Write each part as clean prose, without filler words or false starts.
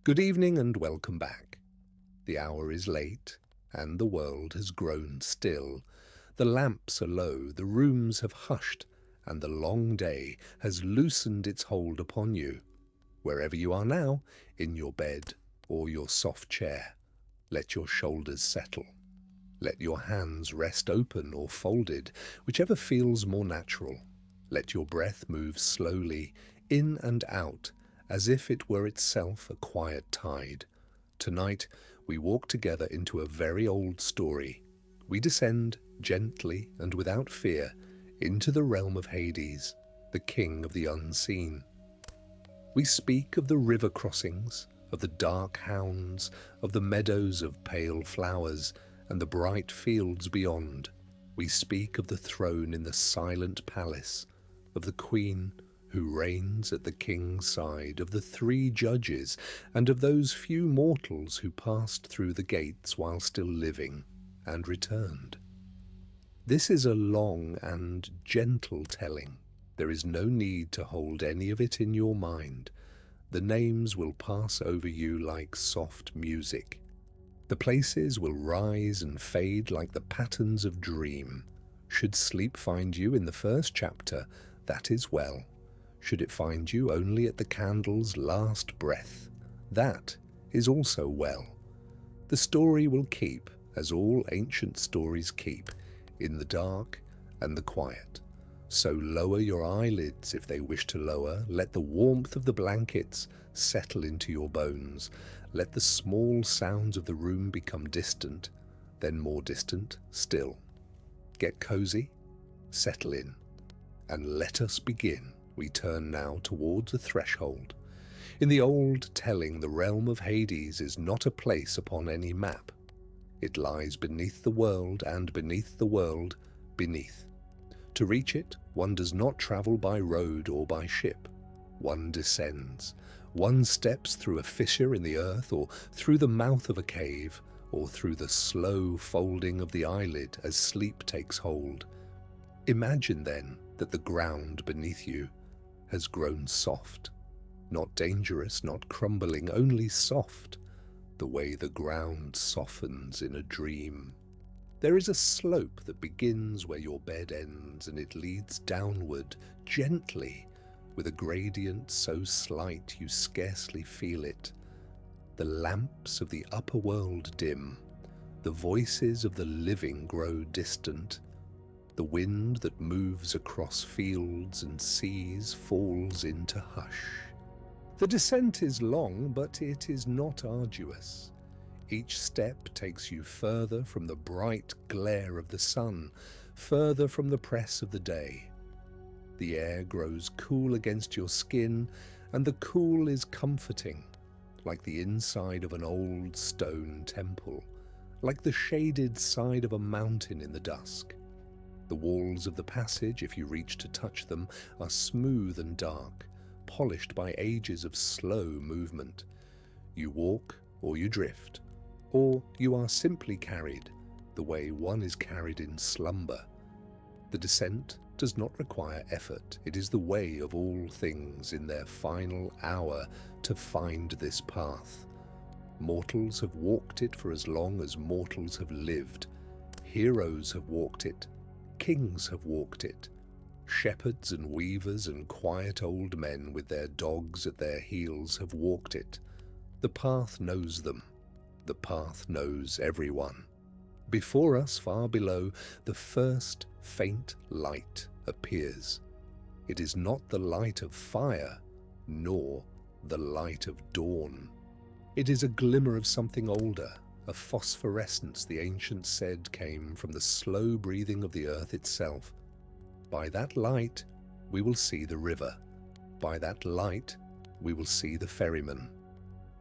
Good evening and welcome back. The hour is late, and the world has grown still. The lamps are low, the rooms have hushed, and the long day has loosened its hold upon you. Wherever you are now, in your bed or your soft chair, let your shoulders settle. Let your hands rest open or folded, whichever feels more natural. Let your breath move slowly, in and out, as if it were itself a quiet tide. Tonight, we walk together into a very old story. We descend gently and without fear into the realm of Hades, the king of the unseen. We speak of the river crossings, of the dark hounds, of the meadows of pale flowers, and the bright fields beyond. We speak of the throne in the silent palace, of the queen who reigns at the king's side, of the three judges, and of those few mortals who passed through the gates while still living and returned. This is a long and gentle telling. There is no need to hold any of it in your mind. The names will pass over you like soft music. The places will rise and fade like the patterns of dream. Should sleep find you in the first chapter, that is well. Should it find you only at the candle's last breath, that is also well. The story will keep, as all ancient stories keep, in the dark and the quiet. So lower your eyelids if they wish to lower. Let the warmth of the blankets settle into your bones. Let the small sounds of the room become distant, then more distant still. Get cozy, settle in, and let us begin. We turn now towards a threshold. In the old telling, the realm of Hades is not a place upon any map. It lies beneath the world, and beneath the world, beneath. To reach it, one does not travel by road or by ship. One descends. One steps through a fissure in the earth, or through the mouth of a cave, or through the slow folding of the eyelid as sleep takes hold. Imagine then that the ground beneath you has grown soft. Not dangerous, not crumbling, only soft, the way the ground softens in a dream. There is a slope that begins where your bed ends, and it leads downward gently, with a gradient so slight you scarcely feel it. The lamps of the upper world dim. The voices of the living grow distant. The wind that moves across fields and seas falls into hush. The descent is long, but it is not arduous. Each step takes you further from the bright glare of the sun, further from the press of the day. The air grows cool against your skin, and the cool is comforting, like the inside of an old stone temple, like the shaded side of a mountain in the dusk. The walls of the passage, if you reach to touch them, are smooth and dark, polished by ages of slow movement. You walk or you drift, or you are simply carried, the way one is carried in slumber. The descent does not require effort. It is the way of all things in their final hour to find this path. Mortals have walked it for as long as mortals have lived. Heroes have walked it. Kings have walked it. Shepherds and weavers and quiet old men with their dogs at their heels have walked it. The path knows them. The path knows everyone. Before us, far below, the first faint light appears. It is not the light of fire, nor the light of dawn. It is a glimmer of something older, a phosphorescence the ancients said came from the slow breathing of the earth itself. By that light, we will see the river. By that light, we will see the ferryman.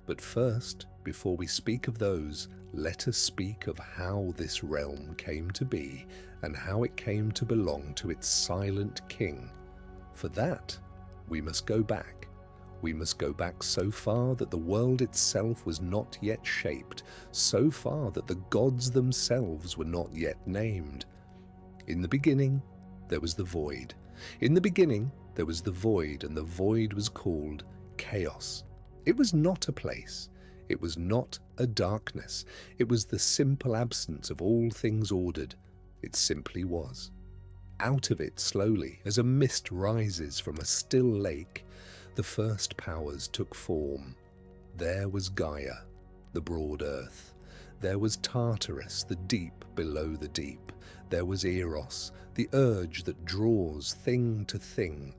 But first, before we speak of those, let us speak of how this realm came to be and how it came to belong to its silent king. For that, we must go back. We must go back so far that the world itself was not yet shaped, so far that the gods themselves were not yet named. In the beginning, there was the void. In the beginning, there was the void, and the void was called chaos. It was not a place. It was not a darkness. It was the simple absence of all things ordered. It simply was. Out of it, slowly, as a mist rises from a still lake, the first powers took form. There was Gaia, the broad earth. There was Tartarus, the deep below the deep. There was Eros, the urge that draws thing to thing.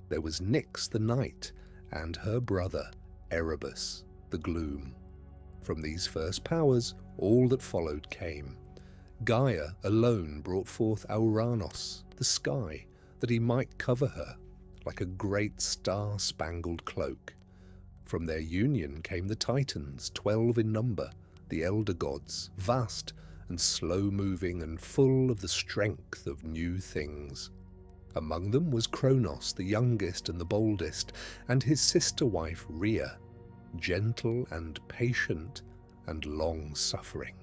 There was Nyx, the night, and her brother, Erebus, the gloom. From these first powers, all that followed came. Gaia alone brought forth Auranos, the sky, that he might cover her, like a great star-spangled cloak. From their union came the Titans, 12 in number, the elder gods, vast and slow-moving and full of the strength of new things. Among them was Kronos, the youngest and the boldest, and his sister-wife Rhea, gentle and patient and long-suffering.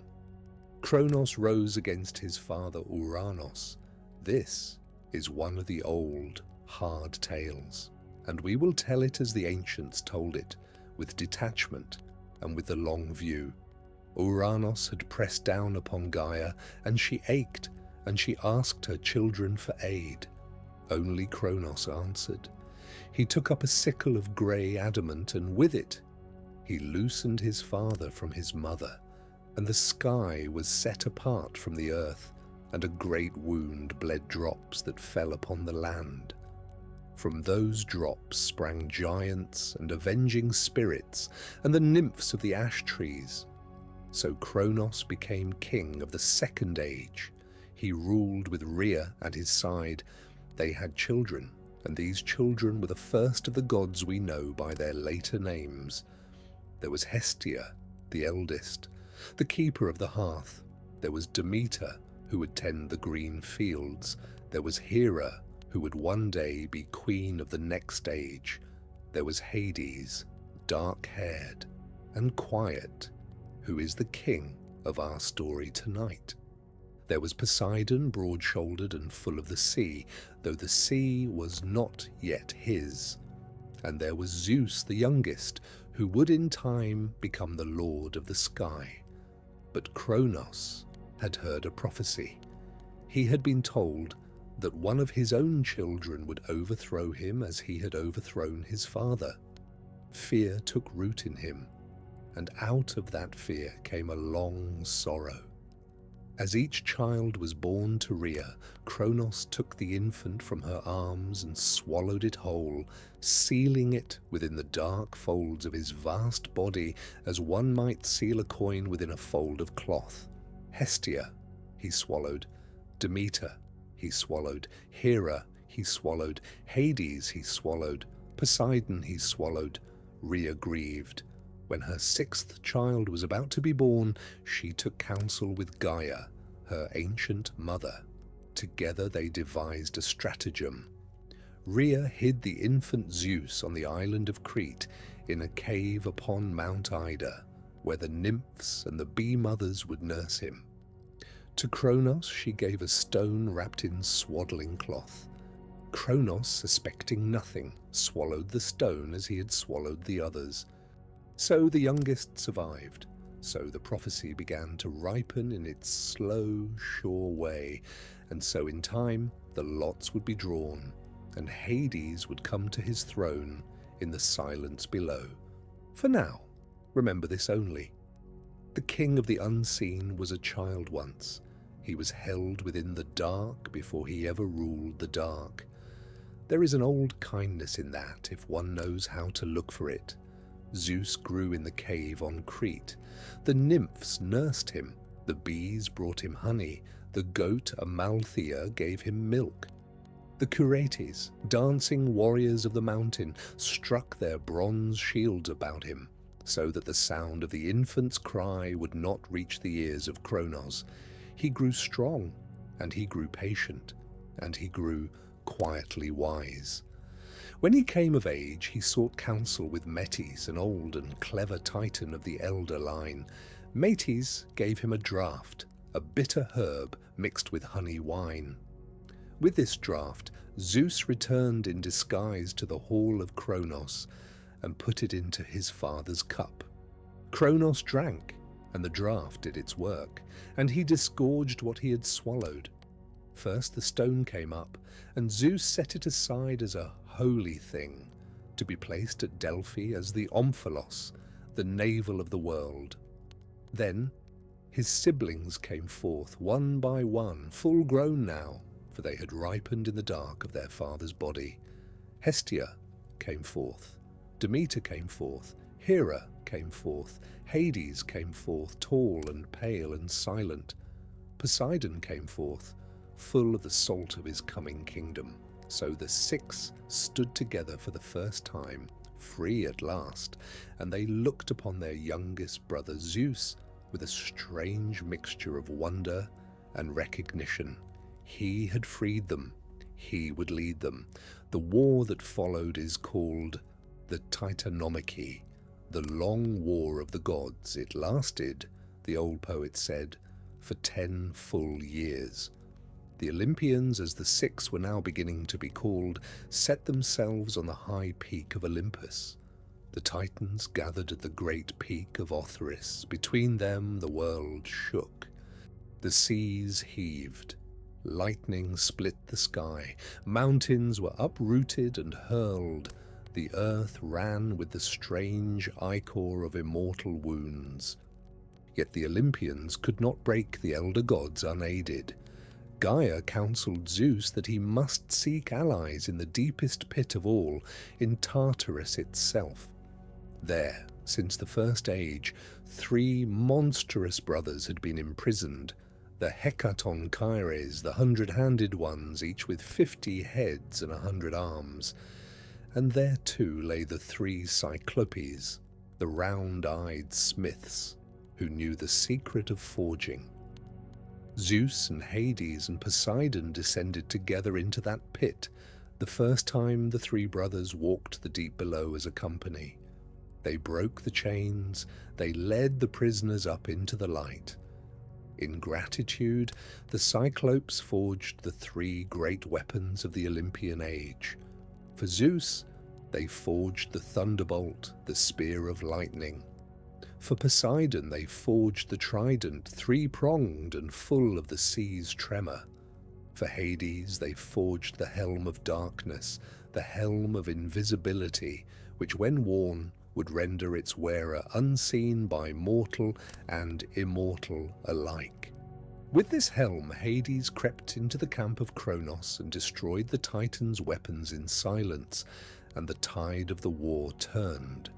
Kronos rose against his father Uranos. This is one of the old, hard tales, and we will tell it as the ancients told it, with detachment and with the long view. Uranos had pressed down upon Gaia, and she ached, and she asked her children for aid. Only Kronos answered. He took up a sickle of grey adamant, and with it he loosened his father from his mother, and the sky was set apart from the earth, and a great wound bled drops that fell upon the land. From those drops sprang giants and avenging spirits, and the nymphs of the ash trees. So Kronos became king of the second age. He ruled with Rhea at his side. They had children, and these children were the first of the gods we know by their later names. There was Hestia, the eldest, the keeper of the hearth. There was Demeter, who would tend the green fields. There was Hera, who would one day be queen of the next age. There was Hades, dark-haired and quiet, who is the king of our story tonight. There was Poseidon, broad-shouldered and full of the sea, though the sea was not yet his. And there was Zeus, the youngest, who would in time become the lord of the sky. But Kronos had heard a prophecy. He had been told that one of his own children would overthrow him as he had overthrown his father. Fear took root in him, and out of that fear came a long sorrow. As each child was born to Rhea, Kronos took the infant from her arms and swallowed it whole, sealing it within the dark folds of his vast body as one might seal a coin within a fold of cloth. Hestia he swallowed, Demeter he swallowed, Hera he swallowed, Hades he swallowed, Poseidon he swallowed. Rhea grieved. When her sixth child was about to be born, she took counsel with Gaia, her ancient mother. Together they devised a stratagem. Rhea hid the infant Zeus on the island of Crete in a cave upon Mount Ida, where the nymphs and the bee-mothers would nurse him. To Kronos she gave a stone wrapped in swaddling cloth. Kronos, suspecting nothing, swallowed the stone as he had swallowed the others. So the youngest survived. So the prophecy began to ripen in its slow, sure way, and so in time the lots would be drawn, and Hades would come to his throne in the silence below. For now, remember this only. The king of the unseen was a child once. He was held within the dark before he ever ruled the dark. There is an old kindness in that, if one knows how to look for it. Zeus grew in the cave on Crete. The nymphs nursed him. The bees brought him honey. The goat Amalthea gave him milk. The Curetes, dancing warriors of the mountain, struck their bronze shields about him, so that the sound of the infant's cry would not reach the ears of Kronos. He grew strong, and he grew patient, and he grew quietly wise. When he came of age, he sought counsel with Metis, an old and clever Titan of the elder line. Metis gave him a draught, a bitter herb mixed with honey wine. With this draught, Zeus returned in disguise to the hall of Kronos and put it into his father's cup. Kronos drank, and the draught did its work, and he disgorged what he had swallowed. First the stone came up, and Zeus set it aside as a holy thing, to be placed at Delphi as the Omphalos, the navel of the world. Then his siblings came forth one by one, full grown now, for they had ripened in the dark of their father's body. Hestia came forth, Demeter came forth, Hera came forth, Hades came forth, tall and pale and silent. Poseidon came forth, full of the salt of his coming kingdom. So the six stood together for the first time, free at last, and they looked upon their youngest brother Zeus with a strange mixture of wonder and recognition. He had freed them. He would lead them. The war that followed is called the Titanomachy, the long war of the gods. It lasted, the old poet said, for 10 full years. The Olympians, as the six were now beginning to be called, set themselves on the high peak of Olympus. The Titans gathered at the great peak of Othrys. Between them the world shook. The seas heaved. Lightning split the sky. Mountains were uprooted and hurled. The earth ran with the strange ichor of immortal wounds. Yet the Olympians could not break the elder gods unaided. Gaia counselled Zeus that he must seek allies in the deepest pit of all, in Tartarus itself. There, since the first age, 3 monstrous brothers had been imprisoned, the Hekatonchires, the 100-handed ones, each with 50 heads and 100 arms. And there too lay the 3 Cyclopes, the round-eyed smiths, who knew the secret of forging. Zeus and Hades and Poseidon descended together into that pit, the first time the 3 brothers walked the deep below as a company. They broke the chains, they led the prisoners up into the light. In gratitude, the Cyclopes forged the 3 great weapons of the Olympian age. For Zeus, they forged the thunderbolt, the spear of lightning. For Poseidon, they forged the trident, 3-pronged and full of the sea's tremor. For Hades, they forged the helm of darkness, the helm of invisibility, which when worn would render its wearer unseen by mortal and immortal alike. With this helm, Hades crept into the camp of Kronos and destroyed the Titans' weapons in silence, and the tide of the war turned.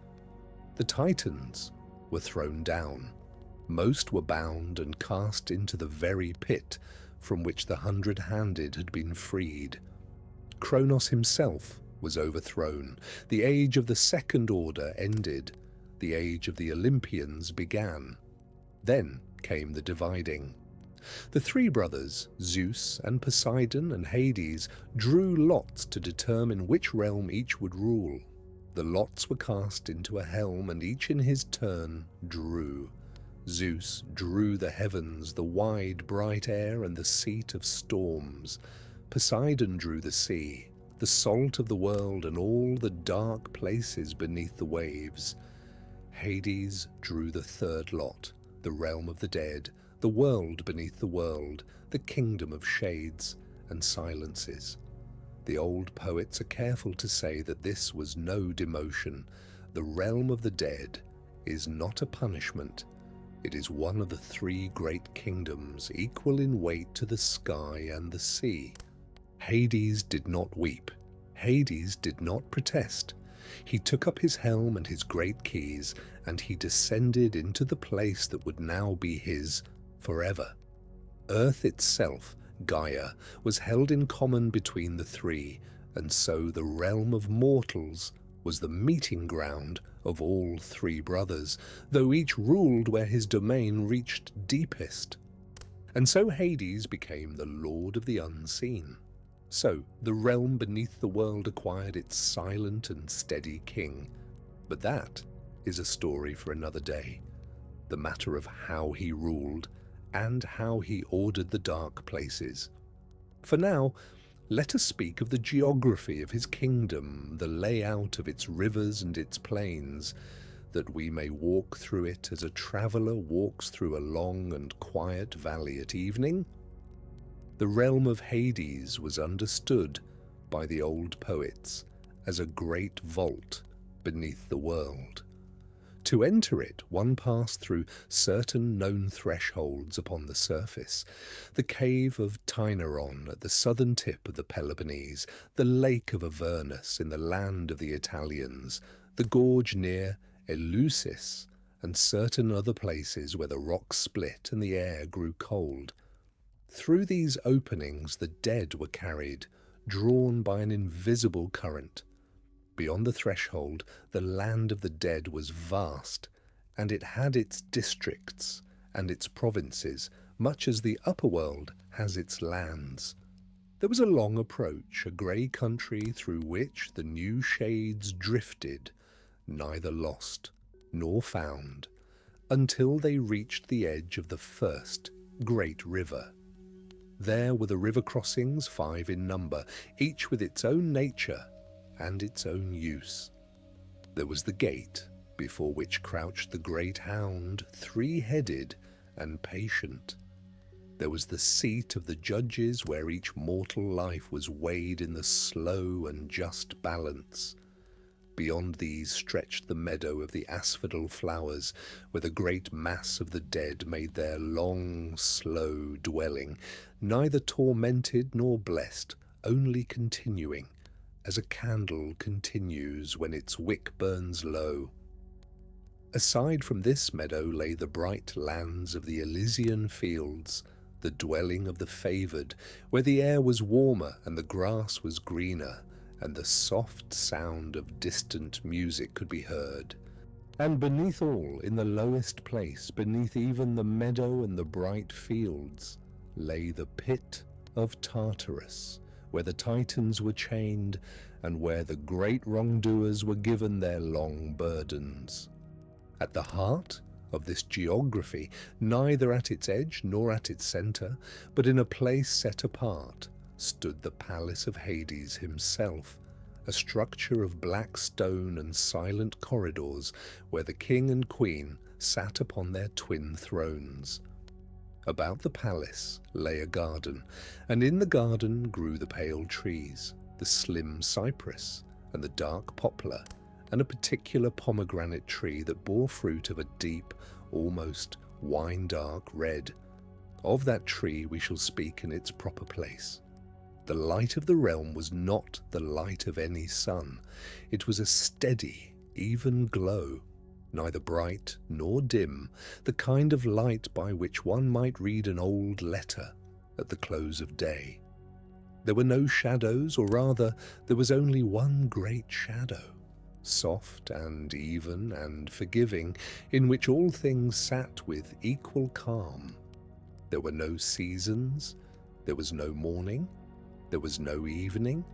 The Titans were thrown down. Most were bound and cast into the very pit from which the 100-handed had been freed. Kronos himself was overthrown. The age of the Second Order ended. The age of the Olympians began. Then came the dividing. The 3 brothers, Zeus and Poseidon and Hades, drew lots to determine which realm each would rule. The lots were cast into a helm, and each in his turn drew. Zeus drew the heavens, the wide bright air, and the seat of storms. Poseidon drew the sea, the salt of the world, and all the dark places beneath the waves. Hades drew the 3rd lot, the realm of the dead, the world beneath the world, the kingdom of shades and silences. The old poets are careful to say that this was no demotion. The realm of the dead is not a punishment. It is one of the 3 great kingdoms, equal in weight to the sky and the sea. Hades did not weep. Hades did not protest. He took up his helm and his great keys, and he descended into the place that would now be his forever. Earth itself, Gaia, was held in common between the 3, and so the realm of mortals was the meeting ground of all 3 brothers, though each ruled where his domain reached deepest. And so Hades became the lord of the unseen. So the realm beneath the world acquired its silent and steady king. But that is a story for another day. The matter of how he ruled and how he ordered the dark places. For now, let us speak of the geography of his kingdom, the layout of its rivers and its plains. that we may walk through it as a traveller walks through a long and quiet valley at evening? The realm of Hades was understood by the old poets as a great vault beneath the world. To enter it, one passed through certain known thresholds upon the surface: the cave of Tainaron at the southern tip of the Peloponnese, the lake of Avernus in the land of the Italians, the gorge near Eleusis, and certain other places where the rocks split and the air grew cold. Through these openings the dead were carried, drawn by an invisible current. Beyond the threshold, the land of the dead was vast, and it had its districts and its provinces, much as the upper world has its lands. There was a long approach, a grey country through which the new shades drifted, neither lost nor found, until they reached the edge of the first great river. There were the river crossings, 5 in number, each with its own nature and its own use. There was the gate, before which crouched the great hound, 3-headed and patient. There was the seat of the judges, where each mortal life was weighed in the slow and just balance. Beyond these stretched the meadow of the asphodel flowers, where the great mass of the dead made their long, slow dwelling, neither tormented nor blessed, only continuing, as a candle continues when its wick burns low. Aside from this meadow lay the bright lands of the Elysian fields, the dwelling of the favoured, where the air was warmer and the grass was greener, and the soft sound of distant music could be heard. And beneath all, in the lowest place, beneath even the meadow and the bright fields, lay the pit of Tartarus, where the Titans were chained, and where the great wrongdoers were given their long burdens. At the heart of this geography, neither at its edge nor at its centre, but in a place set apart, stood the palace of Hades himself, a structure of black stone and silent corridors, where the king and queen sat upon their twin thrones. About the palace lay a garden, and in the garden grew the pale trees, the slim cypress and the dark poplar, and a particular pomegranate tree that bore fruit of a deep, almost wine-dark red. Of that tree we shall speak in its proper place. The light of the realm was not the light of any sun. It was a steady, even glow, neither bright nor dim, the kind of light by which one might read an old letter at the close of day. There were no shadows, or rather, there was only one great shadow, soft and even and forgiving, in which all things sat with equal calm. There were no seasons, there was no morning, there was no evening.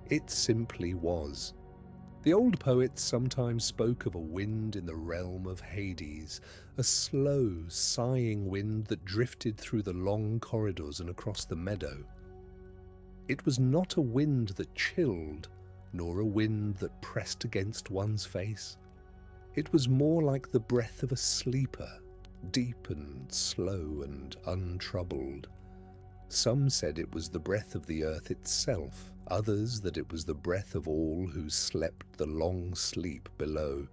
It simply was. The old poets sometimes spoke of a wind in the realm of Hades, a slow, sighing wind that drifted through the long corridors and across the meadow. It was not a wind that chilled, nor a wind that pressed against one's face. It was more like the breath of a sleeper, deep and slow and untroubled. Some said it was the breath of the earth itself, others that it was the breath of all who slept the long sleep below.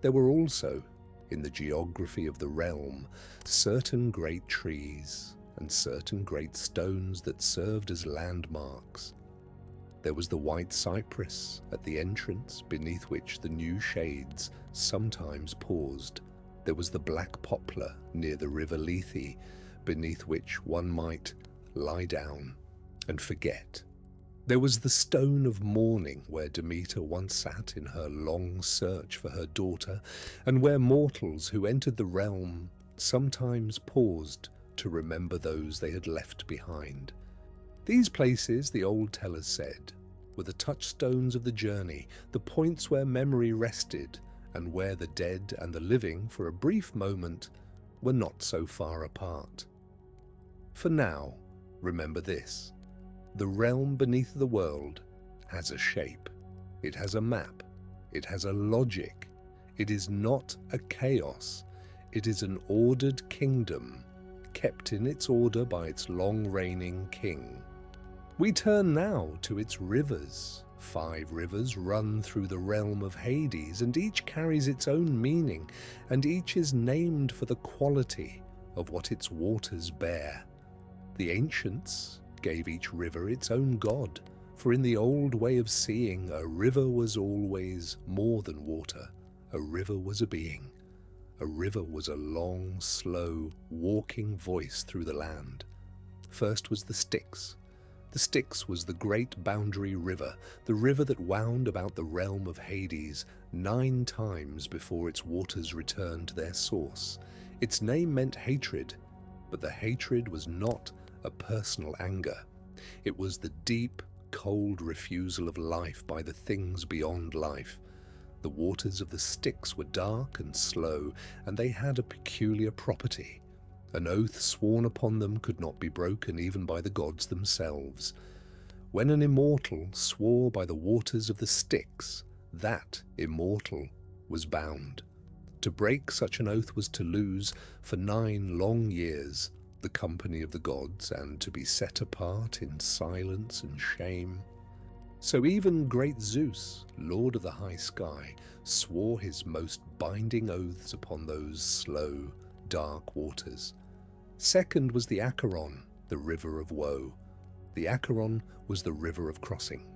There were also, in the geography of the realm, certain great trees and certain great stones that served as landmarks. There was the white cypress at the entrance, beneath which the new shades sometimes paused. There was the black poplar near the river Lethe, beneath which one might lie down and forget. There was the stone of mourning, where Demeter once sat in her long search for her daughter, and where mortals who entered the realm sometimes paused to remember those they had left behind. These places, the old tellers said, were the touchstones of the journey, the points where memory rested, and where the dead and the living, for a brief moment, were not so far apart. For now, remember this: the realm beneath the world has a shape, it has a map, it has a logic, It is not a chaos. It is an ordered kingdom, kept in its order by its long-reigning king. We turn now to its rivers. 5 rivers run through the realm of Hades, and each carries its own meaning, and each is named for the quality of what its waters bear. The ancients gave each river its own god, for in the old way of seeing, a river was always more than water. A river was a being. A river was a long, slow, walking voice through the land. First was the Styx. The Styx was the great boundary river, the river that wound about the realm of Hades 9 times before its waters returned to their source. Its name meant hatred, but the hatred was not a personal anger. It was the deep, cold refusal of life by the things beyond life. The waters of the Styx were dark and slow, and they had a peculiar property. An oath sworn upon them could not be broken even by the gods themselves. When an immortal swore by the waters of the Styx, that immortal was bound. To break such an oath was to lose, for 9 long years, the company of the gods, and to be set apart in silence and shame. So even great Zeus, lord of the high sky, swore his most binding oaths upon those slow, dark waters. Second was the Acheron, the river of woe. The Acheron was the river of crossing.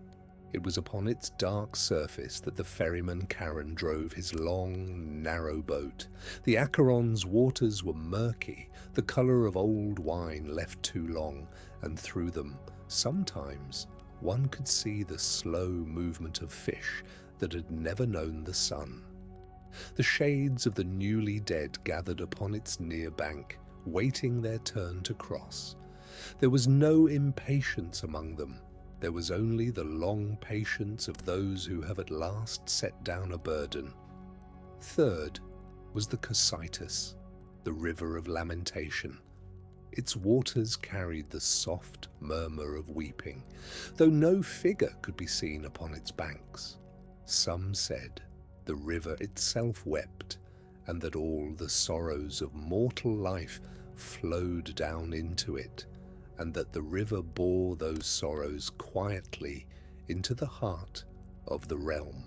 It was upon its dark surface that the ferryman Charon drove his long, narrow boat. The Acheron's waters were murky, the colour of old wine left too long, and through them, sometimes, one could see the slow movement of fish that had never known the sun. The shades of the newly dead gathered upon its near bank, waiting their turn to cross. There was no impatience among them. There was only the long patience of those who have at last set down a burden. Third was the Cocytus, the river of lamentation. Its waters carried the soft murmur of weeping, though no figure could be seen upon its banks. Some said the river itself wept, and that all the sorrows of mortal life flowed down into it, and that the river bore those sorrows quietly into the heart of the realm.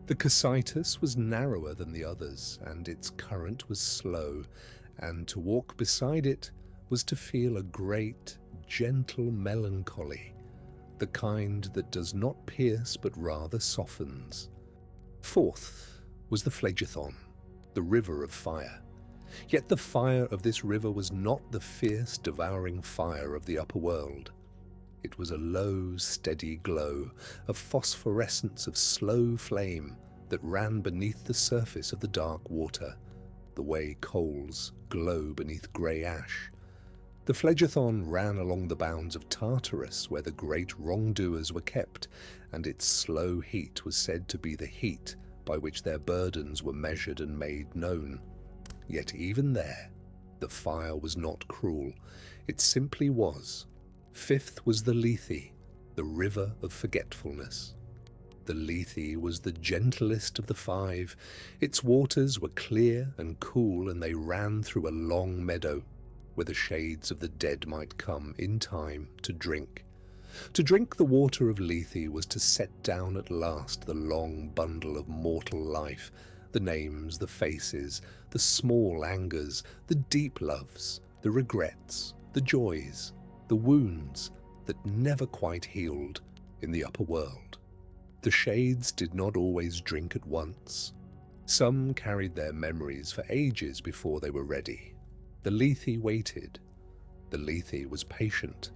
The Cocytus was narrower than the others, and its current was slow, and to walk beside it was to feel a great, gentle melancholy, the kind that does not pierce but rather softens. Fourth was the Phlegethon, the river of fire. Yet the fire of this river was not the fierce, devouring fire of the upper world. It was a low, steady glow, a phosphorescence of slow flame that ran beneath the surface of the dark water, the way coals glow beneath grey ash. The Phlegethon ran along the bounds of Tartarus, where the great wrongdoers were kept, and its slow heat was said to be the heat by which their burdens were measured and made known. Yet even there, the fire was not cruel. It simply was. Fifth was the Lethe, the river of forgetfulness. The Lethe was the gentlest of the 5. Its waters were clear and cool, and they ran through a long meadow, where the shades of the dead might come in time to drink. To drink the water of Lethe was to set down at last the long bundle of mortal life, the names, the faces, the small angers, the deep loves, the regrets, the joys, the wounds that never quite healed in the upper world. The shades did not always drink at once. Some carried their memories for ages before they were ready. The Lethe waited. The Lethe was patient.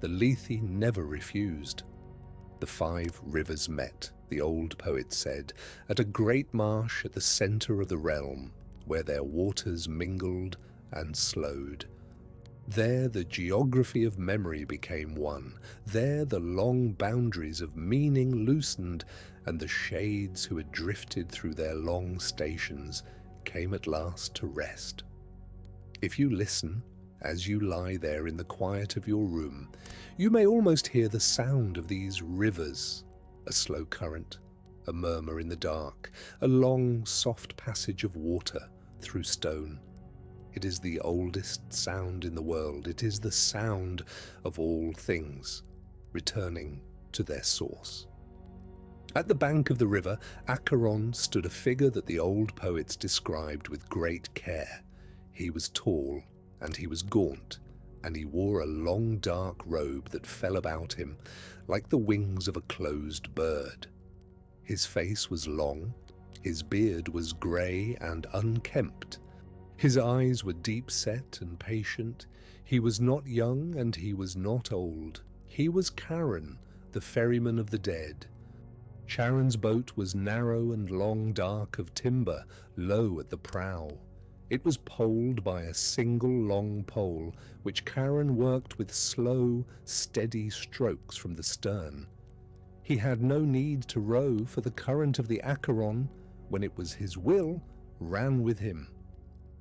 The Lethe never refused. The 5 rivers met, the old poet said, at a great marsh at the centre of the realm, where their waters mingled and slowed. There the geography of memory became one. There the long boundaries of meaning loosened, and the shades who had drifted through their long stations came at last to rest. If you listen, as you lie there in the quiet of your room, you may almost hear the sound of these rivers, a slow current, a murmur in the dark, a long, soft passage of water through stone. It is the oldest sound in the world. It is the sound of all things returning to their source. At the bank of the river, Acheron stood a figure that the old poets described with great care. He was tall, and he was gaunt, and he wore a long dark robe that fell about him like the wings of a closed bird. His face was long, his beard was grey and unkempt. His eyes were deep-set and patient. He was not young and he was not old. He was Charon, the ferryman of the dead. Charon's boat was narrow and long, dark of timber, low at the prow. It was poled by a single long pole, which Charon worked with slow, steady strokes from the stern. He had no need to row, for the current of the Acheron, when it was his will, ran with him.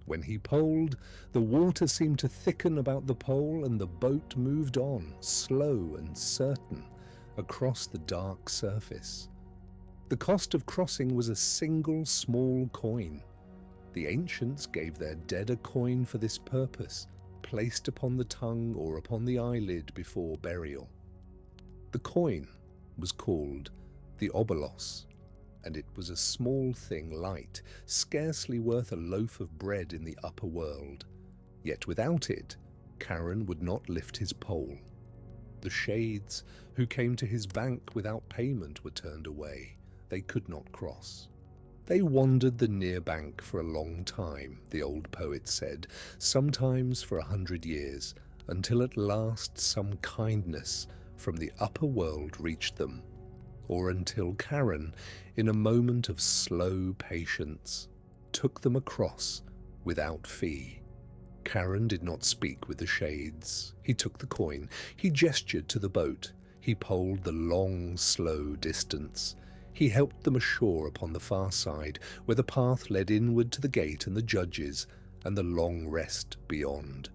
When he poled, the water seemed to thicken about the pole, and the boat moved on, slow and certain, across the dark surface. The cost of crossing was a single small coin. The ancients gave their dead a coin for this purpose, placed upon the tongue or upon the eyelid before burial. The coin was called the obolos, and it was a small thing light, scarcely worth a loaf of bread in the upper world. Yet without it, Charon would not lift his pole. The shades who came to his bank without payment were turned away. They could not cross. They wandered the near bank for a long time, the old poet said, sometimes for 100 years, until at last some kindness from the upper world reached them, or until Charon, in a moment of slow patience, took them across without fee. Charon did not speak with the shades. He took the coin. He gestured to the boat. He poled the long, slow distance. He helped them ashore upon the far side, where the path led inward to the gate and the judges, and the long rest beyond.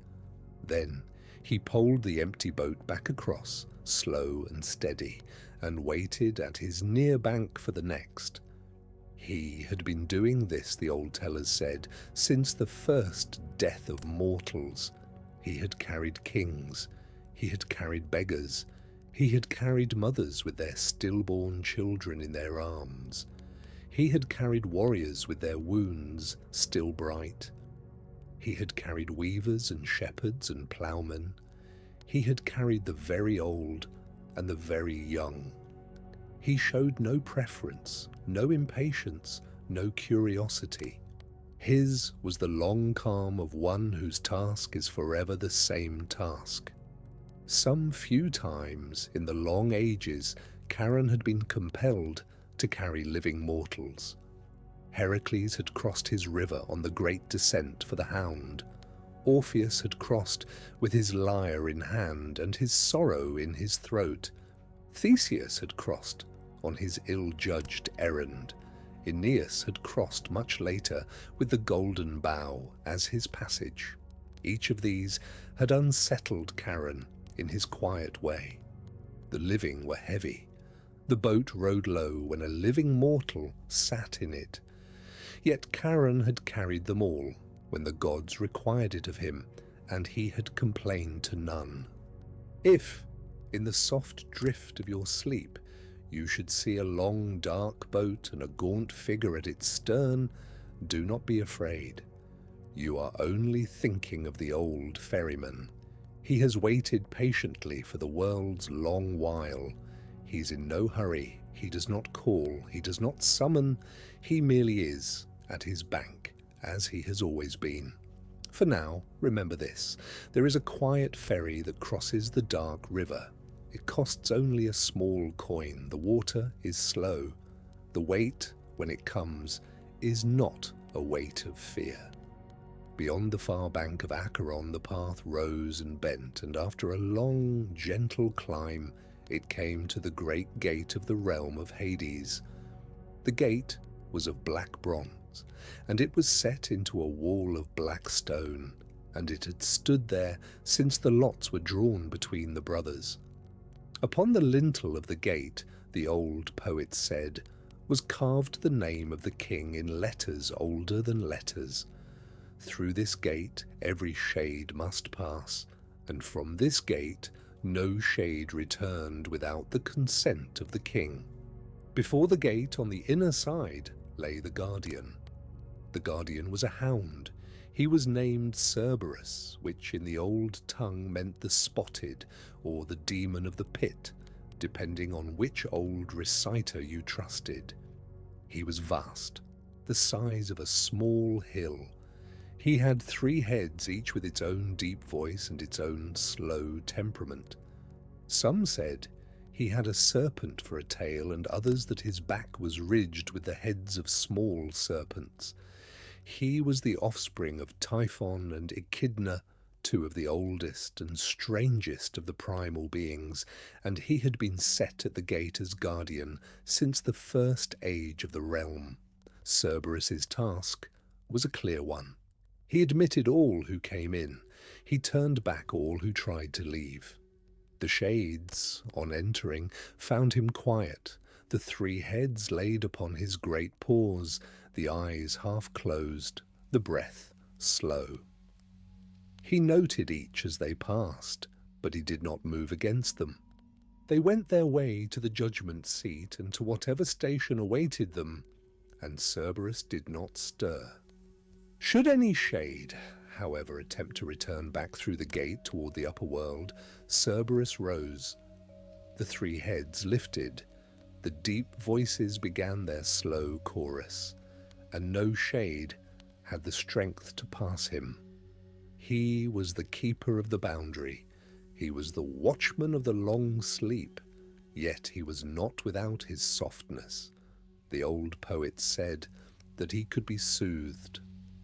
Then he poled the empty boat back across, slow and steady, and waited at his near bank for the next. He had been doing this, the old tellers said, since the first death of mortals. He had carried kings. He had carried beggars. He had carried mothers with their stillborn children in their arms. He had carried warriors with their wounds still bright. He had carried weavers and shepherds and ploughmen. He had carried the very old and the very young. He showed no preference, no impatience, no curiosity. His was the long calm of one whose task is forever the same task. Some few times in the long ages, Charon had been compelled to carry living mortals. Heracles had crossed his river on the great descent for the hound. Orpheus had crossed with his lyre in hand and his sorrow in his throat. Theseus had crossed on his ill-judged errand. Aeneas had crossed much later with the golden bow as his passage. Each of these had unsettled Charon in his quiet way. The living were heavy. The boat rode low when a living mortal sat in it. Yet Charon had carried them all when the gods required it of him, and he had complained to none. If, in the soft drift of your sleep, you should see a long dark boat and a gaunt figure at its stern, do not be afraid. You are only thinking of the old ferryman. He has waited patiently for the world's long while. He's in no hurry. He does not call. He does not summon. He merely is at his bank, as he has always been. For now, remember this. There is a quiet ferry that crosses the dark river. It costs only a small coin. The water is slow. The wait, when it comes, is not a wait of fear. Beyond the far bank of Acheron, the path rose and bent, and after a long, gentle climb, it came to the great gate of the realm of Hades. The gate was of black bronze, and it was set into a wall of black stone, and it had stood there since the lots were drawn between the brothers. Upon the lintel of the gate, the old poet said, was carved the name of the king in letters older than letters. Through this gate every shade must pass, and from this gate no shade returned without the consent of the king. Before the gate on the inner side lay the guardian. The guardian was a hound. He was named Cerberus, which in the old tongue meant the spotted or the demon of the pit, depending on which old reciter you trusted. He was vast, the size of a small hill. He had 3 heads, each with its own deep voice and its own slow temperament. Some said he had a serpent for a tail, and others that his back was ridged with the heads of small serpents. He was the offspring of Typhon and Echidna, 2 of the oldest and strangest of the primal beings, and he had been set at the gate as guardian since the first age of the realm. Cerberus's task was a clear one. He admitted all who came in. He turned back all who tried to leave. The shades, on entering, found him quiet, the 3 heads laid upon his great paws, the eyes half closed, the breath slow. He noted each as they passed, but he did not move against them. They went their way to the judgment seat and to whatever station awaited them, and Cerberus did not stir. Should any shade, however, attempt to return back through the gate toward the upper world, Cerberus rose. The 3 heads lifted. The deep voices began their slow chorus, and no shade had the strength to pass him. He was the keeper of the boundary. He was the watchman of the long sleep, yet he was not without his softness. The old poet said that he could be soothed.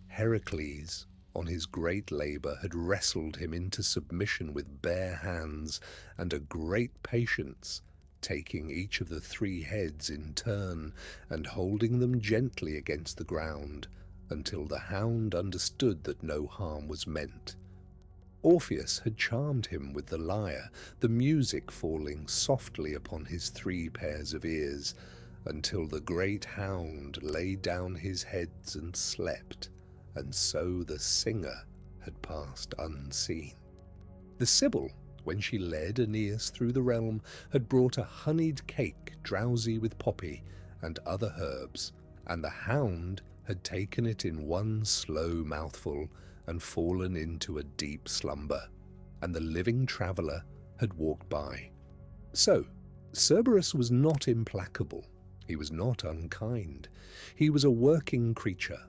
Heracles, on his great labour, had wrestled him into submission with bare hands and a great patience, taking each of the 3 heads in turn and holding them gently against the ground until the hound understood that no harm was meant. Orpheus had charmed him with the lyre, the music falling softly upon his 3 pairs of ears, until the great hound laid down his heads and slept, and so the singer had passed unseen. The Sibyl, when she led Aeneas through the realm, had brought a honeyed cake drowsy with poppy and other herbs, and the hound had taken it in one slow mouthful and fallen into a deep slumber, and the living traveller had walked by. So, Cerberus was not implacable. He was not unkind. He was a working creature,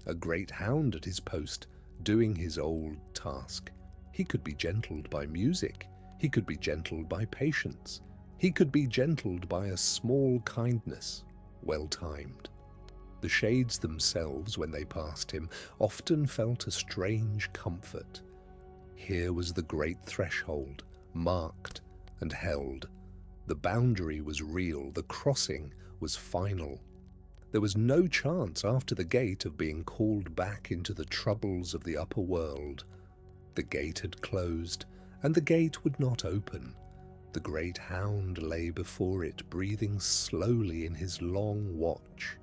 a great hound at his post, doing his old task. He could be gentled by music. He could be gentled by patience. He could be gentled by a small kindness, well timed. The shades themselves, when they passed him, often felt a strange comfort. Here was the great threshold, marked and held. The boundary was real, the crossing was final. There was no chance after the gate of being called back into the troubles of the upper world. The gate had closed, and the gate would not open. The great hound lay before it, breathing slowly in his long watch.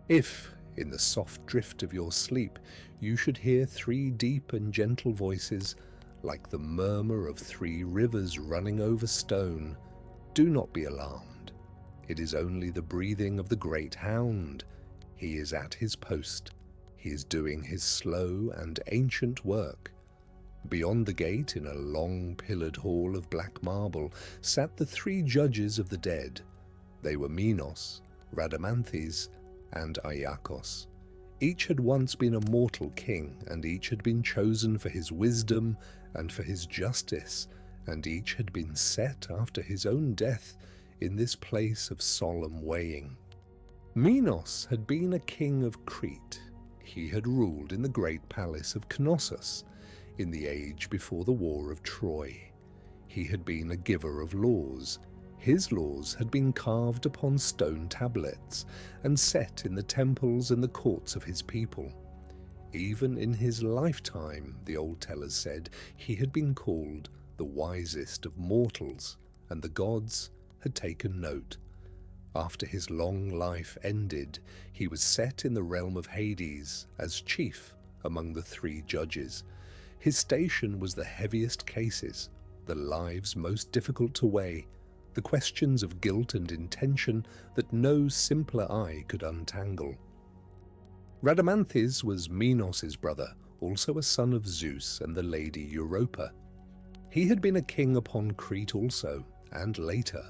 If, in the soft drift of your sleep, you should hear 3 deep and gentle voices, like the murmur of 3 rivers running over stone, do not be alarmed. It is only the breathing of the great hound. He is at his post. He is doing his slow and ancient work. Beyond the gate, in a long pillared hall of black marble, sat the 3 judges of the dead. They were Minos, Rhadamanthes, and Iacchos. Each had once been a mortal king, and each had been chosen for his wisdom and for his justice, and each had been set after his own death in this place of solemn weighing. Minos had been a king of Crete. He had ruled in the great palace of Knossos, in the age before the war of Troy. He had been a giver of laws. His laws had been carved upon stone tablets and set in the temples and the courts of his people. Even in his lifetime, the old tellers said, he had been called the wisest of mortals, and the gods had taken note. After his long life ended, he was set in the realm of Hades as chief among the 3 judges. His station was the heaviest cases, the lives most difficult to weigh, the questions of guilt and intention that no simpler eye could untangle. Rhadamanthys was Minos's brother, also a son of Zeus and the lady Europa. He had been a king upon Crete also, and later,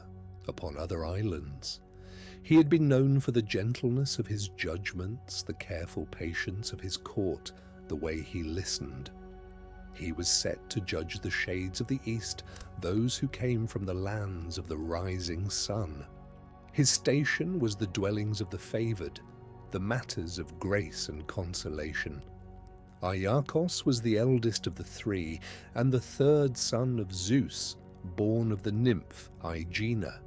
upon other islands. He had been known for the gentleness of his judgments, the careful patience of his court, the way he listened. He was set to judge the shades of the east, those who came from the lands of the rising sun. His station was the dwellings of the favoured, the matters of grace and consolation. Iarchos was the eldest of the 3, and the 3rd son of Zeus, born of the nymph Aegina.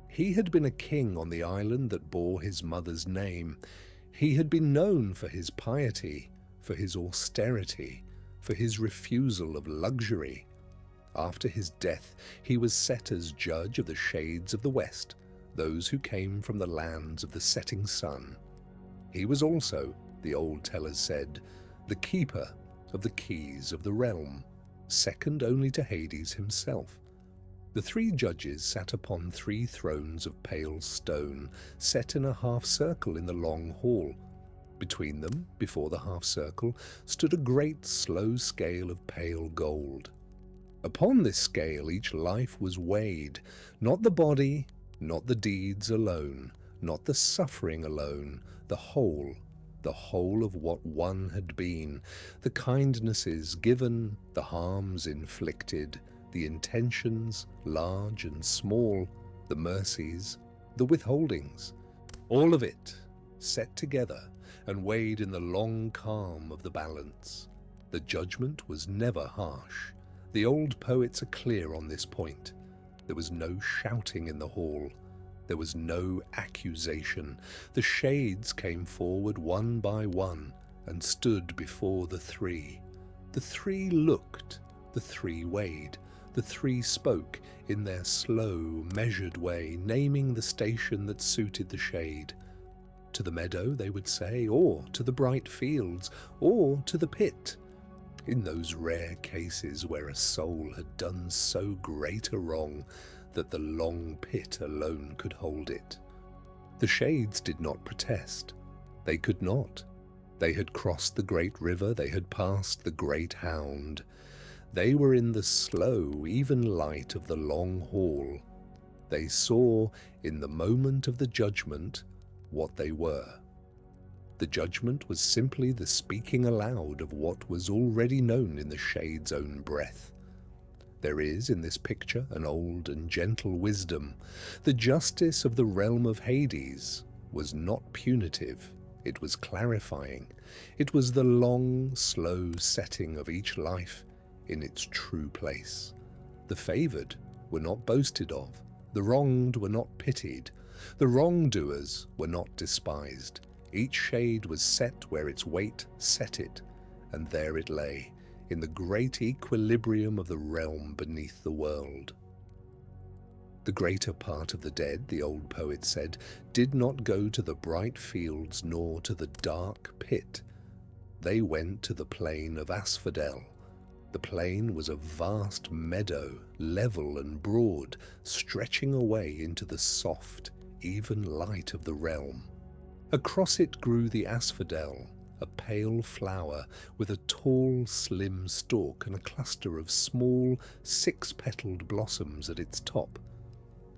He had been a king on the island that bore his mother's name. He had been known for his piety, for his austerity, for his refusal of luxury. After his death, he was set as judge of the shades of the west, those who came from the lands of the setting sun. He was also, the old tellers said, the keeper of the keys of the realm, second only to Hades himself. The 3 judges sat upon 3 thrones of pale stone, set in a half-circle in the long hall. Between them, before the half-circle, stood a great slow scale of pale gold. Upon this scale each life was weighed, not the body, not the deeds alone, not the suffering alone, the whole of what one had been, the kindnesses given, the harms inflicted, the intentions, large and small, the mercies, the withholdings, all of it set together and weighed in the long calm of the balance. The judgment was never harsh. The old poets are clear on this point. There was no shouting in the hall. There was no accusation. The shades came forward one by one and stood before the 3. The 3 looked, the 3 weighed, the 3 spoke in their slow, measured way, naming the station that suited the shade. To the meadow, they would say, or to the bright fields, or to the pit. In those rare cases where a soul had done so great a wrong that the long pit alone could hold it. The shades did not protest. They could not. They had crossed the great river, they had passed the great hound. They were in the slow, even light of the long hall. They saw, in the moment of the judgment, what they were. The judgment was simply the speaking aloud of what was already known in the shade's own breath. There is in this picture an old and gentle wisdom. The justice of the realm of Hades was not punitive, it was clarifying. It was the long, slow setting of each life in its true place. The favoured were not boasted of, the wronged were not pitied, the wrongdoers were not despised. Each shade was set where its weight set it, and there it lay, in the great equilibrium of the realm beneath the world. The greater part of the dead, the old poet said, did not go to the bright fields nor to the dark pit. They went to the plain of Asphodel. The plain was a vast meadow, level and broad, stretching away into the soft, even light of the realm. Across it grew the asphodel, a pale flower with a tall, slim stalk and a cluster of small, 6-petaled blossoms at its top.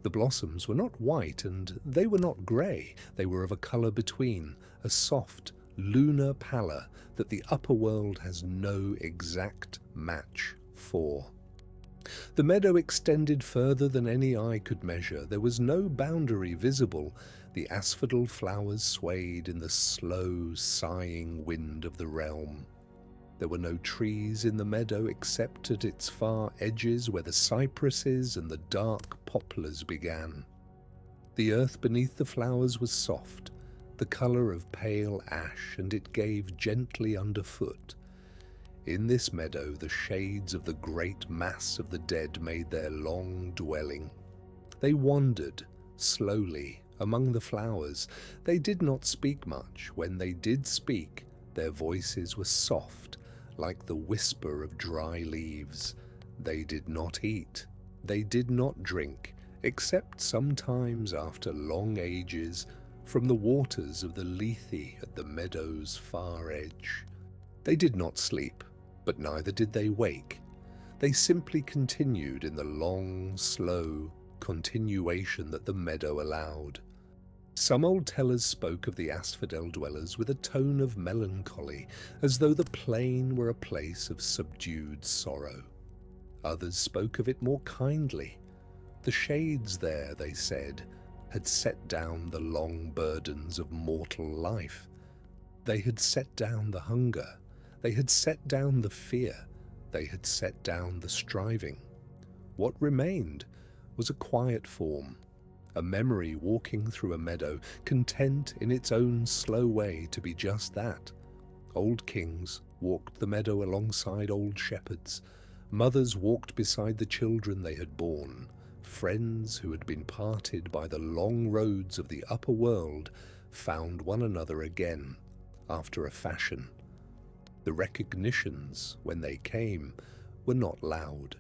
The blossoms were not white and they were not grey, they were of a colour between, a soft, lunar pallor that the upper world has no exact match for. The meadow extended further than any eye could measure. There was no boundary visible. The asphodel flowers swayed in the slow, sighing wind of the realm. There were no trees in the meadow except at its far edges where the cypresses and the dark poplars began. The earth beneath the flowers was soft, the colour of pale ash, and it gave gently underfoot. In this meadow the shades of the great mass of the dead made their long dwelling. They wandered, slowly, among the flowers. They did not speak much. When they did speak, their voices were soft, like the whisper of dry leaves. They did not eat. They did not drink, except sometimes after long ages, from the waters of the Lethe at the meadow's far edge. They did not sleep, but neither did they wake. They simply continued in the long, slow continuation that the meadow allowed. Some old tellers spoke of the asphodel dwellers with a tone of melancholy, as though the plain were a place of subdued sorrow. Others spoke of it more kindly. The shades there, they said, had set down the long burdens of mortal life. They had set down the hunger. They had set down the fear. They had set down the striving. What remained was a quiet form, a memory walking through a meadow, content in its own slow way to be just that. Old kings walked the meadow alongside old shepherds. Mothers walked beside the children they had borne. Friends who had been parted by the long roads of the upper world found one another again, after a fashion. The recognitions, when they came, were not loud.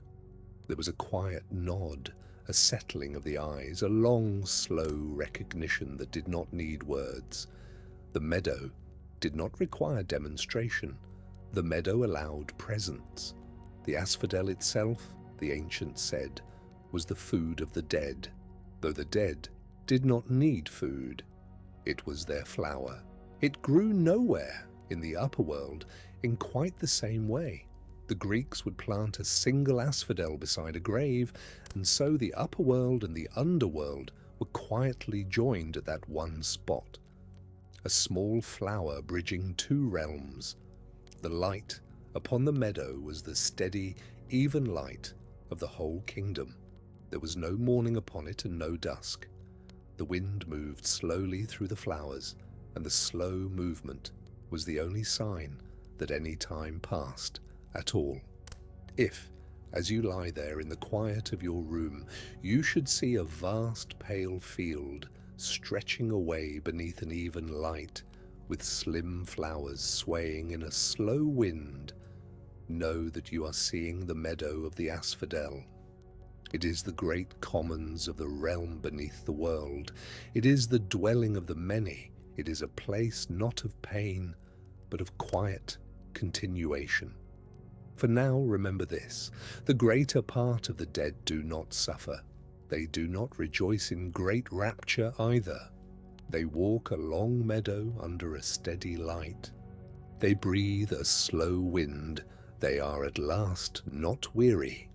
There was a quiet nod, a settling of the eyes, a long, slow recognition that did not need words. The meadow did not require demonstration. The meadow allowed presence. The asphodel itself, the ancients said, was the food of the dead, though the dead did not need food. It was their flower. It grew nowhere in the upper world in quite the same way. The Greeks would plant a single asphodel beside a grave, and so the upper world and the underworld were quietly joined at that one spot. A small flower bridging two realms. The light upon the meadow was the steady, even light of the whole kingdom. There was no morning upon it and no dusk. The wind moved slowly through the flowers, and the slow movement was the only sign that any time passed at all. If, as you lie there in the quiet of your room, you should see a vast pale field stretching away beneath an even light, with slim flowers swaying in a slow wind, know that you are seeing the meadow of the asphodel. It is the great commons of the realm beneath the world. It is the dwelling of the many. It is a place not of pain, but of quiet continuation. For now, remember this: the greater part of the dead do not suffer. They do not rejoice in great rapture either. They walk a long meadow under a steady light. They breathe a slow wind. They are at last not weary.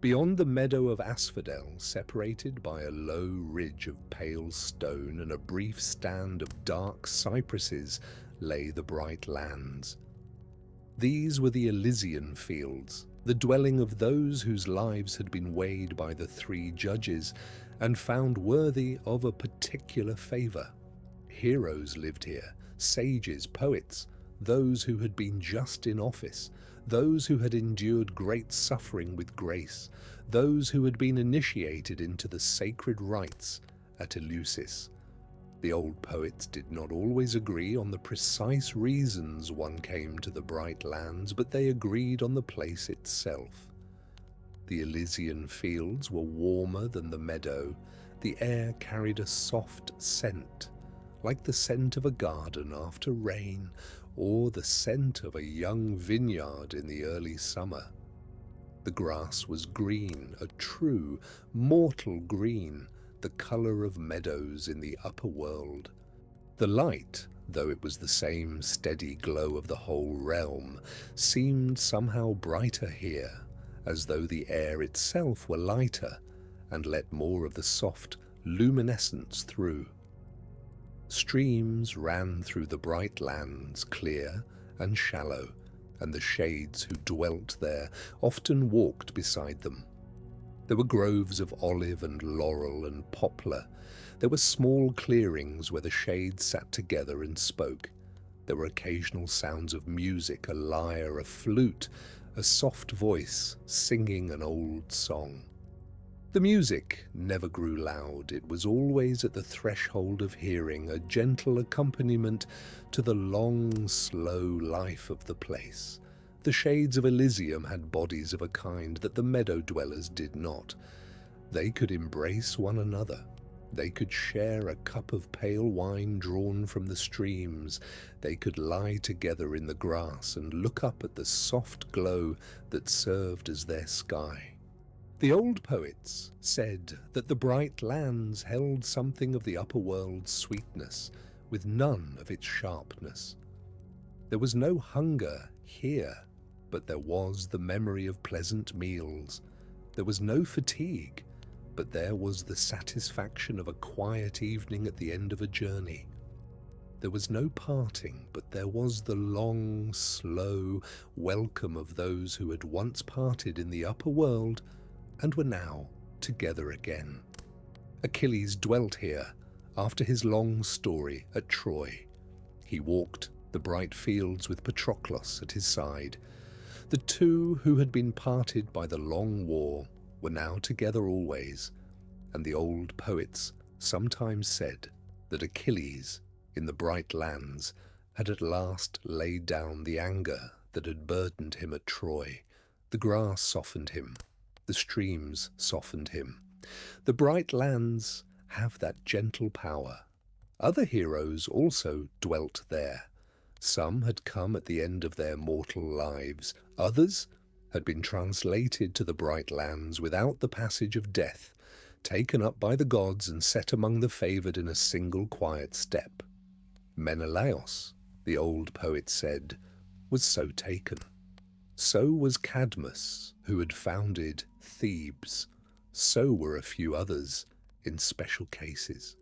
Beyond the meadow of asphodel, separated by a low ridge of pale stone and a brief stand of dark cypresses, lay the bright lands. These were the Elysian fields, the dwelling of those whose lives had been weighed by the three judges and found worthy of a particular favour. Heroes lived here, sages, poets, those who had been just in office, those who had endured great suffering with grace, those who had been initiated into the sacred rites at Elysium. The old poets did not always agree on the precise reasons one came to the bright lands, but they agreed on the place itself. The Elysian fields were warmer than the meadow. The air carried a soft scent, like the scent of a garden after rain, or the scent of a young vineyard in the early summer. The grass was green, a true, mortal green, the colour of meadows in the upper world. The light, though it was the same steady glow of the whole realm, seemed somehow brighter here, as though the air itself were lighter and let more of the soft luminescence through. Streams ran through the bright lands, clear and shallow, and the shades who dwelt there often walked beside them. There were groves of olive and laurel and poplar. There were small clearings where the shades sat together and spoke. There were occasional sounds of music, a lyre, a flute, a soft voice singing an old song. The music never grew loud. It was always at the threshold of hearing, a gentle accompaniment to the long, slow life of the place. The shades of Elysium had bodies of a kind that the meadow dwellers did not. They could embrace one another. They could share a cup of pale wine drawn from the streams. They could lie together in the grass and look up at the soft glow that served as their sky. The old poets said that the bright lands held something of the upper world's sweetness, with none of its sharpness. There was no hunger here, but there was the memory of pleasant meals. There was no fatigue, but there was the satisfaction of a quiet evening at the end of a journey. There was no parting, but there was the long, slow welcome of those who had once parted in the upper world and were now together again. Achilles dwelt here after his long story at Troy. He walked the bright fields with Patroclus at his side. The two who had been parted by the long war were now together always, and the old poets sometimes said that Achilles, in the bright lands, had at last laid down the anger that had burdened him at Troy. The grass softened him. The streams softened him. The bright lands have that gentle power. Other heroes also dwelt there. Some had come at the end of their mortal lives. Others had been translated to the bright lands without the passage of death, taken up by the gods and set among the favoured in a single quiet step. Menelaus, the old poet said, was so taken. So was Cadmus, who had founded Thebes. So were a few others in special cases.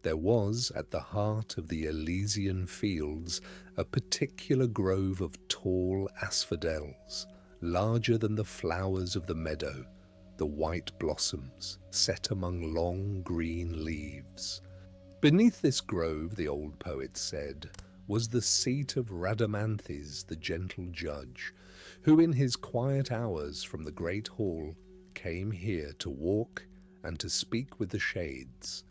There was at the heart of the Elysian fields a particular grove of tall asphodels, larger than the flowers of the meadow, the white blossoms set among long green leaves. Beneath this grove, the old poet said, was the seat of Rhadamanthys, the gentle judge, who in his quiet hours from the great hall came here to walk and to speak with the shades.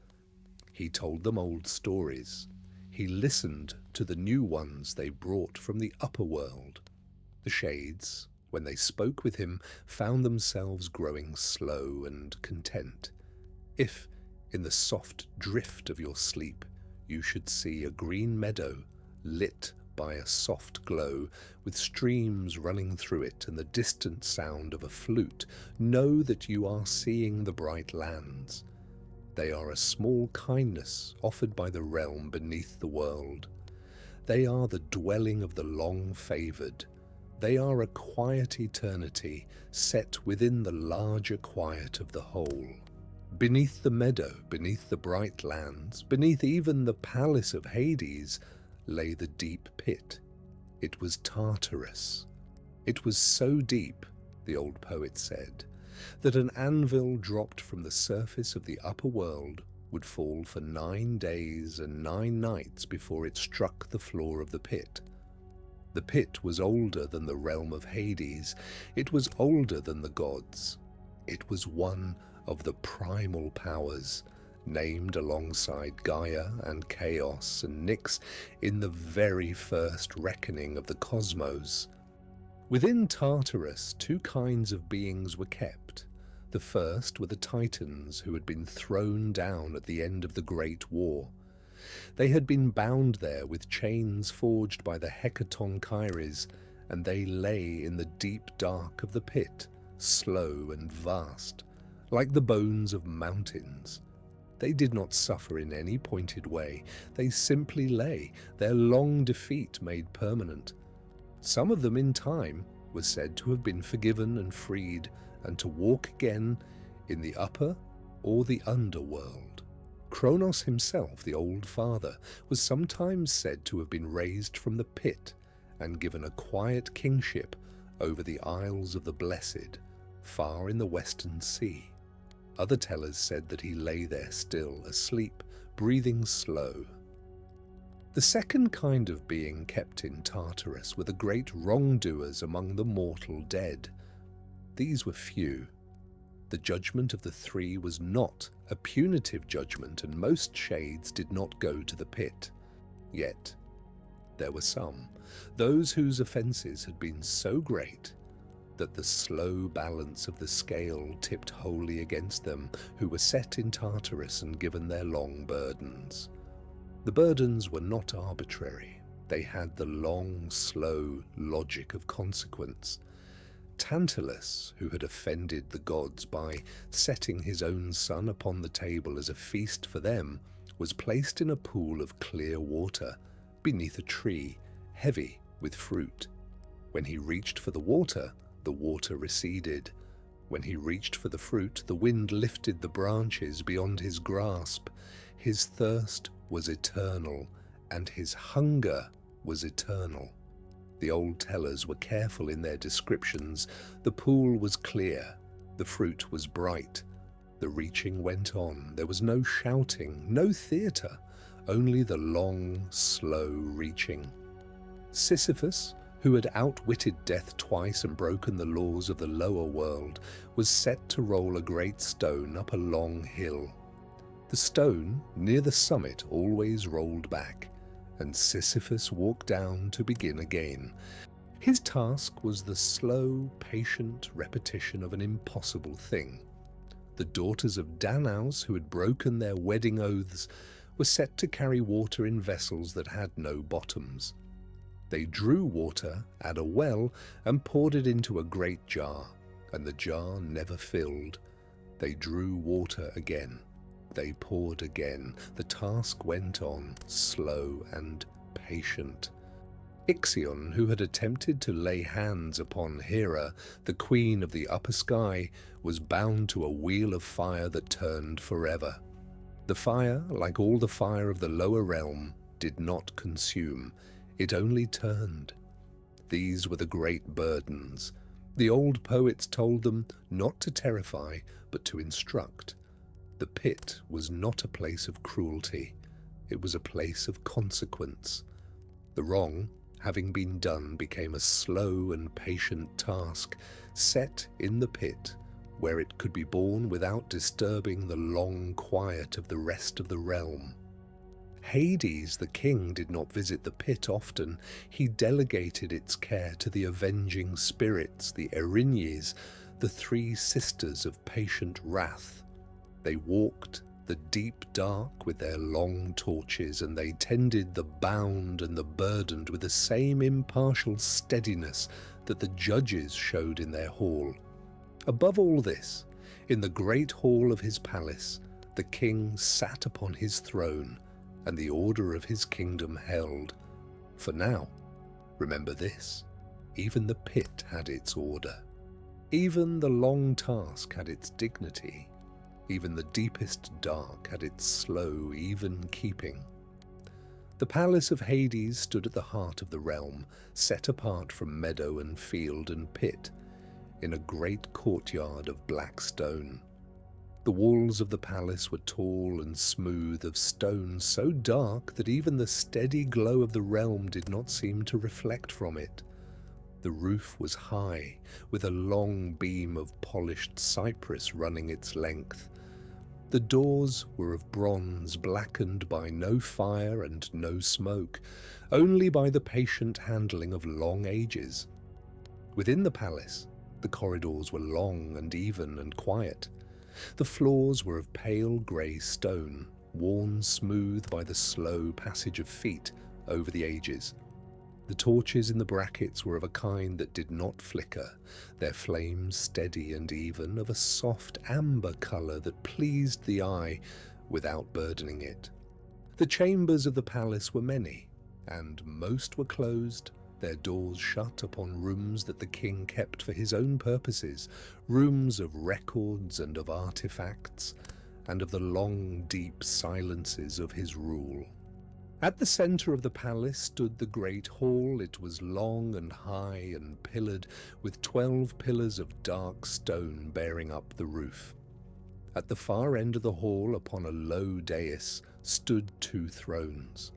He told them old stories. He listened to the new ones they brought from the upper world. The shades, when they spoke with him, found themselves growing slow and content. If, in the soft drift of your sleep, you should see a green meadow lit by a soft glow, with streams running through it and the distant sound of a flute, know that you are seeing the bright lands. They are a small kindness offered by the realm beneath the world. They are the dwelling of the long-favoured. They are a quiet eternity set within the larger quiet of the whole. Beneath the meadow, beneath the bright lands, beneath even the palace of Hades, lay the deep pit. It was Tartarus. It was so deep, the old poet said, that an anvil dropped from the surface of the upper world would fall for 9 days and 9 nights before it struck the floor of the pit. The pit was older than the realm of Hades. It was older than the gods. It was one of the primal powers, named alongside Gaia and Chaos and Nyx in the very first reckoning of the cosmos. Within Tartarus, 2 kinds of beings were kept. The first were the Titans, who had been thrown down at the end of the Great War. They had been bound there with chains forged by the Hecatonchires, and they lay in the deep dark of the pit, slow and vast, like the bones of mountains. They did not suffer in any pointed way. They simply lay, their long defeat made permanent. Some of them in time were said to have been forgiven and freed, and to walk again in the upper or the underworld. Kronos himself, the old father, was sometimes said to have been raised from the pit and given a quiet kingship over the Isles of the Blessed, far in the Western Sea. Other tellers said that he lay there still, asleep, breathing slow. The second kind of being kept in Tartarus were the great wrongdoers among the mortal dead. These were few. The judgment of the three was not a punitive judgment, and most shades did not go to the pit. Yet there were some, those whose offences had been so great that the slow balance of the scale tipped wholly against them, who were set in Tartarus and given their long burdens. The burdens were not arbitrary. They had the long, slow logic of consequence. Tantalus, who had offended the gods by setting his own son upon the table as a feast for them, was placed in a pool of clear water beneath a tree heavy with fruit. When he reached for the water receded. When he reached for the fruit, the wind lifted the branches beyond his grasp. His thirst was eternal, and his hunger was eternal. The old tellers were careful in their descriptions. The pool was clear, the fruit was bright. The reaching went on. There was no shouting, no theatre, only the long, slow reaching. Sisyphus, who had outwitted death twice and broken the laws of the lower world, was set to roll a great stone up a long hill. The stone, near the summit, always rolled back, and Sisyphus walked down to begin again. His task was the slow, patient repetition of an impossible thing. The daughters of Danaus, who had broken their wedding oaths, were set to carry water in vessels that had no bottoms. They drew water at a well and poured it into a great jar, and the jar never filled. They drew water again. They poured again. The task went on, slow and patient. Ixion, who had attempted to lay hands upon Hera, the queen of the upper sky, was bound to a wheel of fire that turned forever. The fire, like all the fire of the lower realm, did not consume. It only turned. These were the great burdens. The old poets told them not to terrify, but to instruct. The pit was not a place of cruelty. It was a place of consequence. The wrong, having been done, became a slow and patient task, set in the pit, where it could be borne without disturbing the long quiet of the rest of the realm. Hades, the king, did not visit the pit often. He delegated its care to the avenging spirits, the Erinyes, the three sisters of patient wrath. They walked the deep dark with their long torches, and they tended the bound and the burdened with the same impartial steadiness that the judges showed in their hall. Above all this, in the great hall of his palace, the king sat upon his throne, and the order of his kingdom held. For now, remember this, even the pit had its order. Even the long task had its dignity. Even the deepest dark had its slow, even keeping. The palace of Hades stood at the heart of the realm, set apart from meadow and field and pit, in a great courtyard of black stone. The walls of the palace were tall and smooth, of stone so dark that even the steady glow of the realm did not seem to reflect from it. The roof was high, with a long beam of polished cypress running its length. The doors were of bronze, blackened by no fire and no smoke, only by the patient handling of long ages. Within the palace, the corridors were long and even and quiet. The floors were of pale grey stone, worn smooth by the slow passage of feet over the ages. The torches in the brackets were of a kind that did not flicker, their flames steady and even, of a soft amber colour that pleased the eye without burdening it. The chambers of the palace were many, and most were closed, their doors shut upon rooms that the king kept for his own purposes, rooms of records and of artifacts, and of the long, deep silences of his rule. At the centre of the palace stood the great hall. It was long and high and pillared, with 12 pillars of dark stone bearing up the roof. At the far end of the hall, upon a low dais, stood 2 thrones.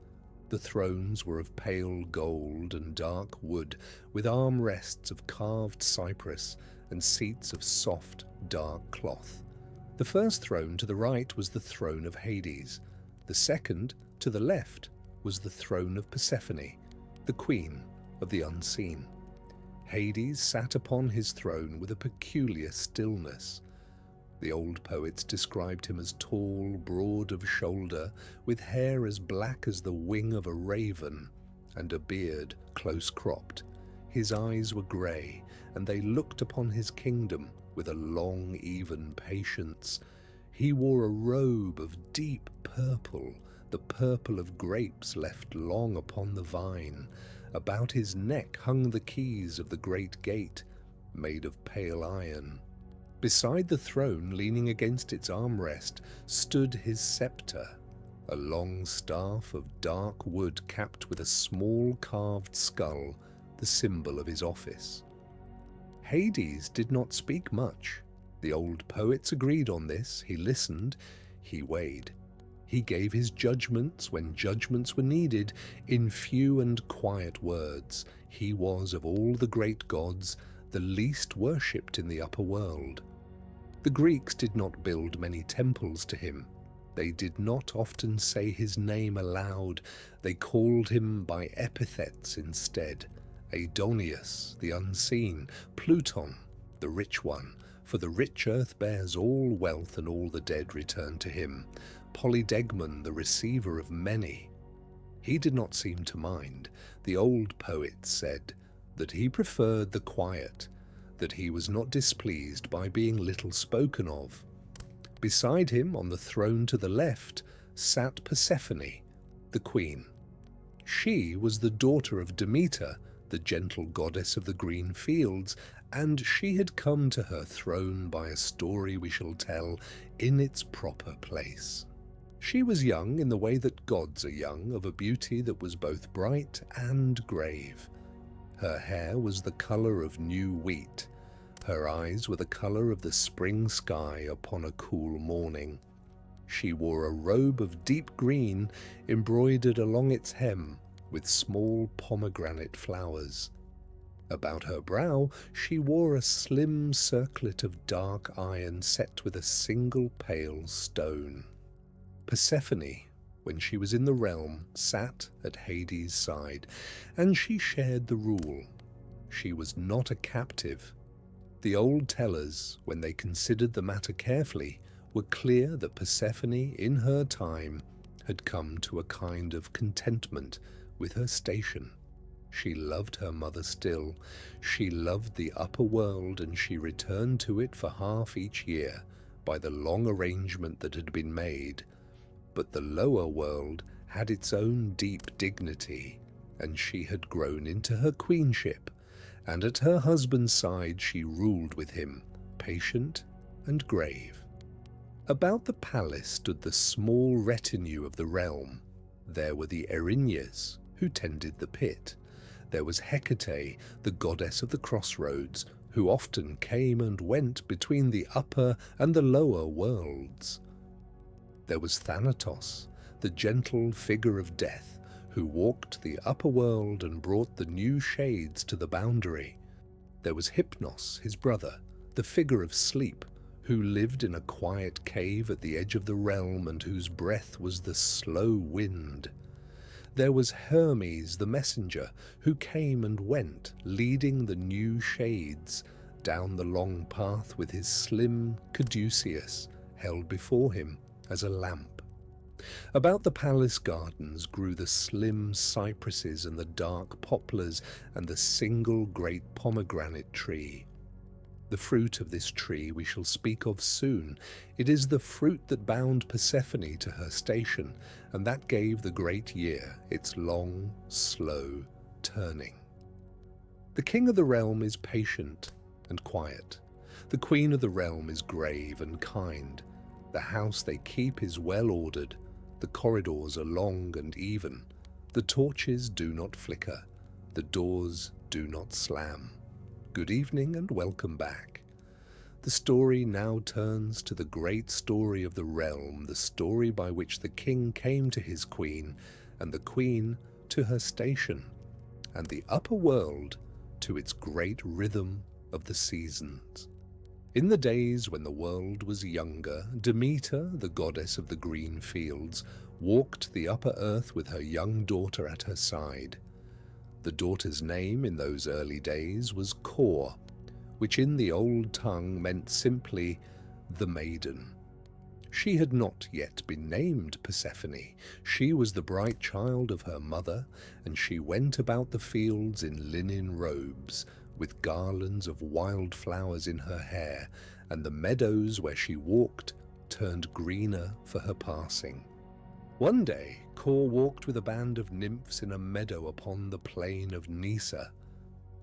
The thrones were of pale gold and dark wood, with armrests of carved cypress, and seats of soft, dark cloth. The first throne to the right was the throne of Hades. The second, to the left, was the throne of Persephone, the queen of the unseen. Hades sat upon his throne with a peculiar stillness. The old poets described him as tall, broad of shoulder, with hair as black as the wing of a raven, and a beard close cropped. His eyes were grey, and they looked upon his kingdom with a long, even patience. He wore a robe of deep purple, the purple of grapes left long upon the vine. About his neck hung the keys of the great gate, made of pale iron. Beside the throne, leaning against its armrest, stood his sceptre, a long staff of dark wood capped with a small carved skull, the symbol of his office. Hades did not speak much. The old poets agreed on this. He listened, he weighed. He gave his judgments when judgments were needed in few and quiet words. He was, of all the great gods, the least worshipped in the upper world. The Greeks did not build many temples to him. They did not often say his name aloud. They called him by epithets instead. Adoneus, the unseen, Pluton, the rich one, for the rich earth bears all wealth and all the dead return to him. Polydegmon, the receiver of many. He did not seem to mind. The old poets said that he preferred the quiet, that he was not displeased by being little spoken of. Beside him, on the throne to the left, sat Persephone, the queen. She was the daughter of Demeter, the gentle goddess of the green fields, and she had come to her throne by a story we shall tell in its proper place. She was young in the way that gods are young, of a beauty that was both bright and grave. Her hair was the colour of new wheat. Her eyes were the colour of the spring sky upon a cool morning. She wore a robe of deep green, embroidered along its hem with small pomegranate flowers. About her brow she wore a slim circlet of dark iron set with a single pale stone. Persephone, when she was in the realm, sat at Hades' side, and she shared the rule. She was not a captive. The old tellers, when they considered the matter carefully, were clear that Persephone, in her time, had come to a kind of contentment with her station. She loved her mother still. She loved the upper world, and she returned to it for half each year by the long arrangement that had been made. But the lower world had its own deep dignity, and she had grown into her queenship, and at her husband's side she ruled with him, patient and grave. About the palace stood the small retinue of the realm. There were the Erinyes, who tended the pit. There was Hecate, the goddess of the crossroads, who often came and went between the upper and the lower worlds. There was Thanatos, the gentle figure of death, who walked the upper world and brought the new shades to the boundary. There was Hypnos, his brother, the figure of sleep, who lived in a quiet cave at the edge of the realm and whose breath was the slow wind. There was Hermes, the messenger, who came and went, leading the new shades down the long path with his slim caduceus held before him as a lamp. About the palace gardens grew the slim cypresses and the dark poplars and the single great pomegranate tree. The fruit of this tree we shall speak of soon. It is the fruit that bound Persephone to her station, and that gave the great year its long, slow turning. The king of the realm is patient and quiet. The queen of the realm is grave and kind. The house they keep is well ordered. The corridors are long and even. The torches do not flicker. The doors do not slam. Good evening and welcome back. The story now turns to the great story of the realm, the story by which the king came to his queen, and the queen to her station, and the upper world to its great rhythm of the seasons. In the days when the world was younger, Demeter, the goddess of the green fields, walked the upper earth with her young daughter at her side. The daughter's name in those early days was Kor, which in the old tongue meant simply the maiden. She had not yet been named Persephone. She was the bright child of her mother, and she went about the fields in linen robes, with garlands of wild flowers in her hair, and the meadows where she walked turned greener for her passing. One day, Kor walked with a band of nymphs in a meadow upon the plain of Nysa.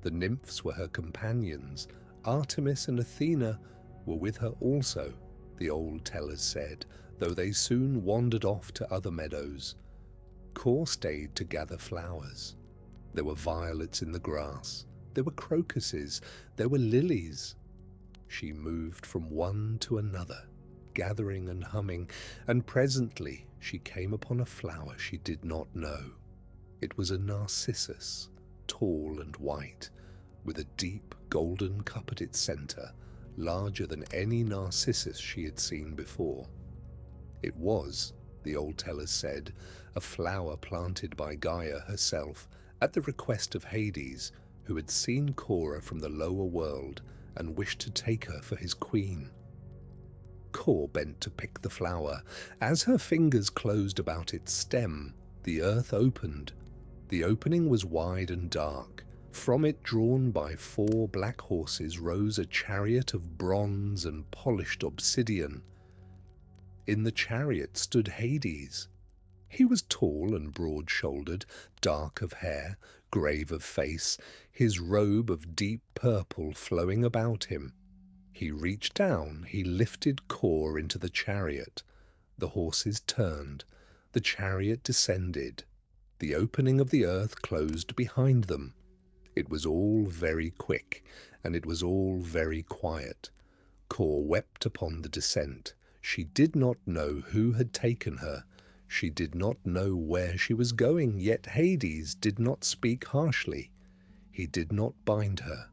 The nymphs were her companions. Artemis and Athena were with her also, the old tellers said, though they soon wandered off to other meadows. Kor stayed to gather flowers. There were violets in the grass. There were crocuses, there were lilies. She moved from one to another, gathering and humming, and presently she came upon a flower she did not know. It was a narcissus, tall and white, with a deep golden cup at its center, larger than any narcissus she had seen before. It was, the old tellers said, a flower planted by Gaia herself at the request of Hades, who had seen Kor from the lower world and wished to take her for his queen. Kor bent to pick the flower. As her fingers closed about its stem, the earth opened. The opening was wide and dark. From it, drawn by 4 black horses, rose a chariot of bronze and polished obsidian. In the chariot stood Hades. He was tall and broad-shouldered, dark of hair, grave of face, his robe of deep purple flowing about him. He reached down, he lifted Kor into the chariot. The horses turned, the chariot descended. The opening of the earth closed behind them. It was all very quick, and it was all very quiet. Kor wept upon the descent. She did not know who had taken her. She did not know where she was going, yet Hades did not speak harshly. He did not bind her.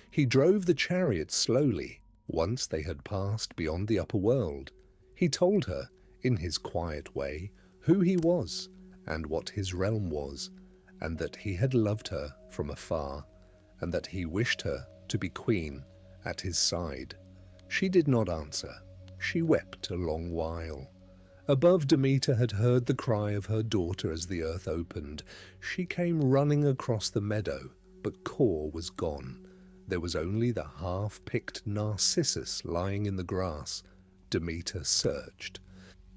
He drove the chariot slowly. Once they had passed beyond the upper world, he told her, in his quiet way, who he was and what his realm was, and that he had loved her from afar, and that he wished her to be queen at his side. She did not answer. She wept a long while. Above, Demeter had heard the cry of her daughter as the earth opened. She came running across the meadow, but Kor was gone. There was only the half-picked narcissus lying in the grass. Demeter searched.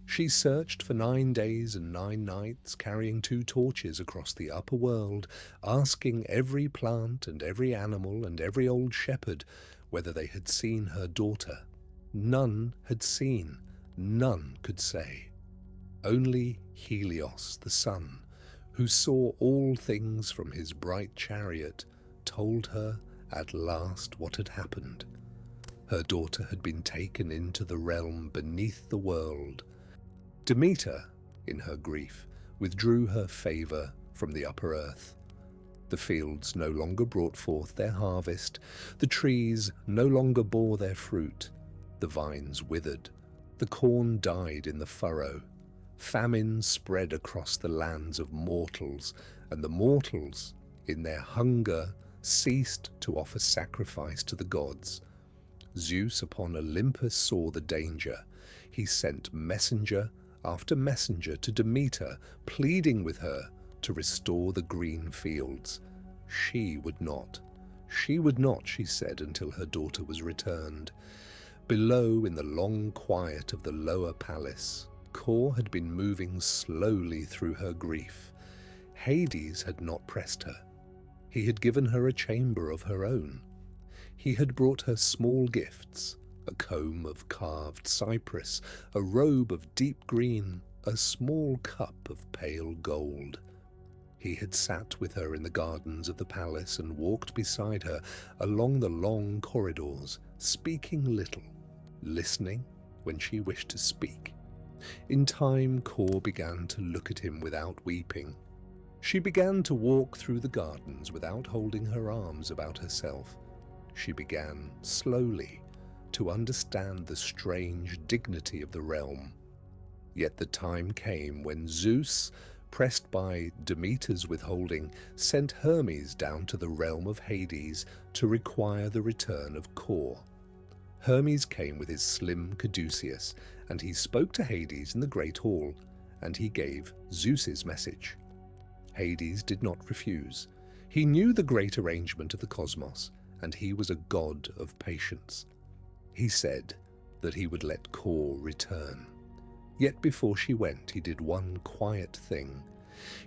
She searched for 9 days and 9 nights, carrying 2 torches across the upper world, asking every plant and every animal and every old shepherd whether they had seen her daughter. None had seen. None could say. Only Helios, the sun, who saw all things from his bright chariot, told her at last what had happened. Her daughter had been taken into the realm beneath the world. Demeter, in her grief, withdrew her favour from the upper earth. The fields no longer brought forth their harvest. The trees no longer bore their fruit. The vines withered. The corn died in the furrow. Famine spread across the lands of mortals, and the mortals, in their hunger, ceased to offer sacrifice to the gods. Zeus upon Olympus saw the danger. He sent messenger after messenger to Demeter, pleading with her to restore the green fields. She would not. She would not, she said, until her daughter was returned. Below, in the long quiet of the lower palace, Kor had been moving slowly through her grief. Hades had not pressed her. He had given her a chamber of her own. He had brought her small gifts, a comb of carved cypress, a robe of deep green, a small cup of pale gold. He had sat with her in the gardens of the palace and walked beside her along the long corridors, speaking little, listening when she wished to speak. In time, Kor began to look at him without weeping. She began to walk through the gardens without holding her arms about herself. she began, slowly, to understand the strange dignity of the realm. Yet the time came when Zeus, pressed by Demeter's withholding, sent Hermes down to the realm of Hades to require the return of Kor. Hermes came with his slim caduceus, and he spoke to Hades in the great hall, and he gave Zeus's message. Hades did not refuse. He knew the great arrangement of the cosmos, and he was a god of patience. He said that he would let Kor return. Yet before she went, he did one quiet thing.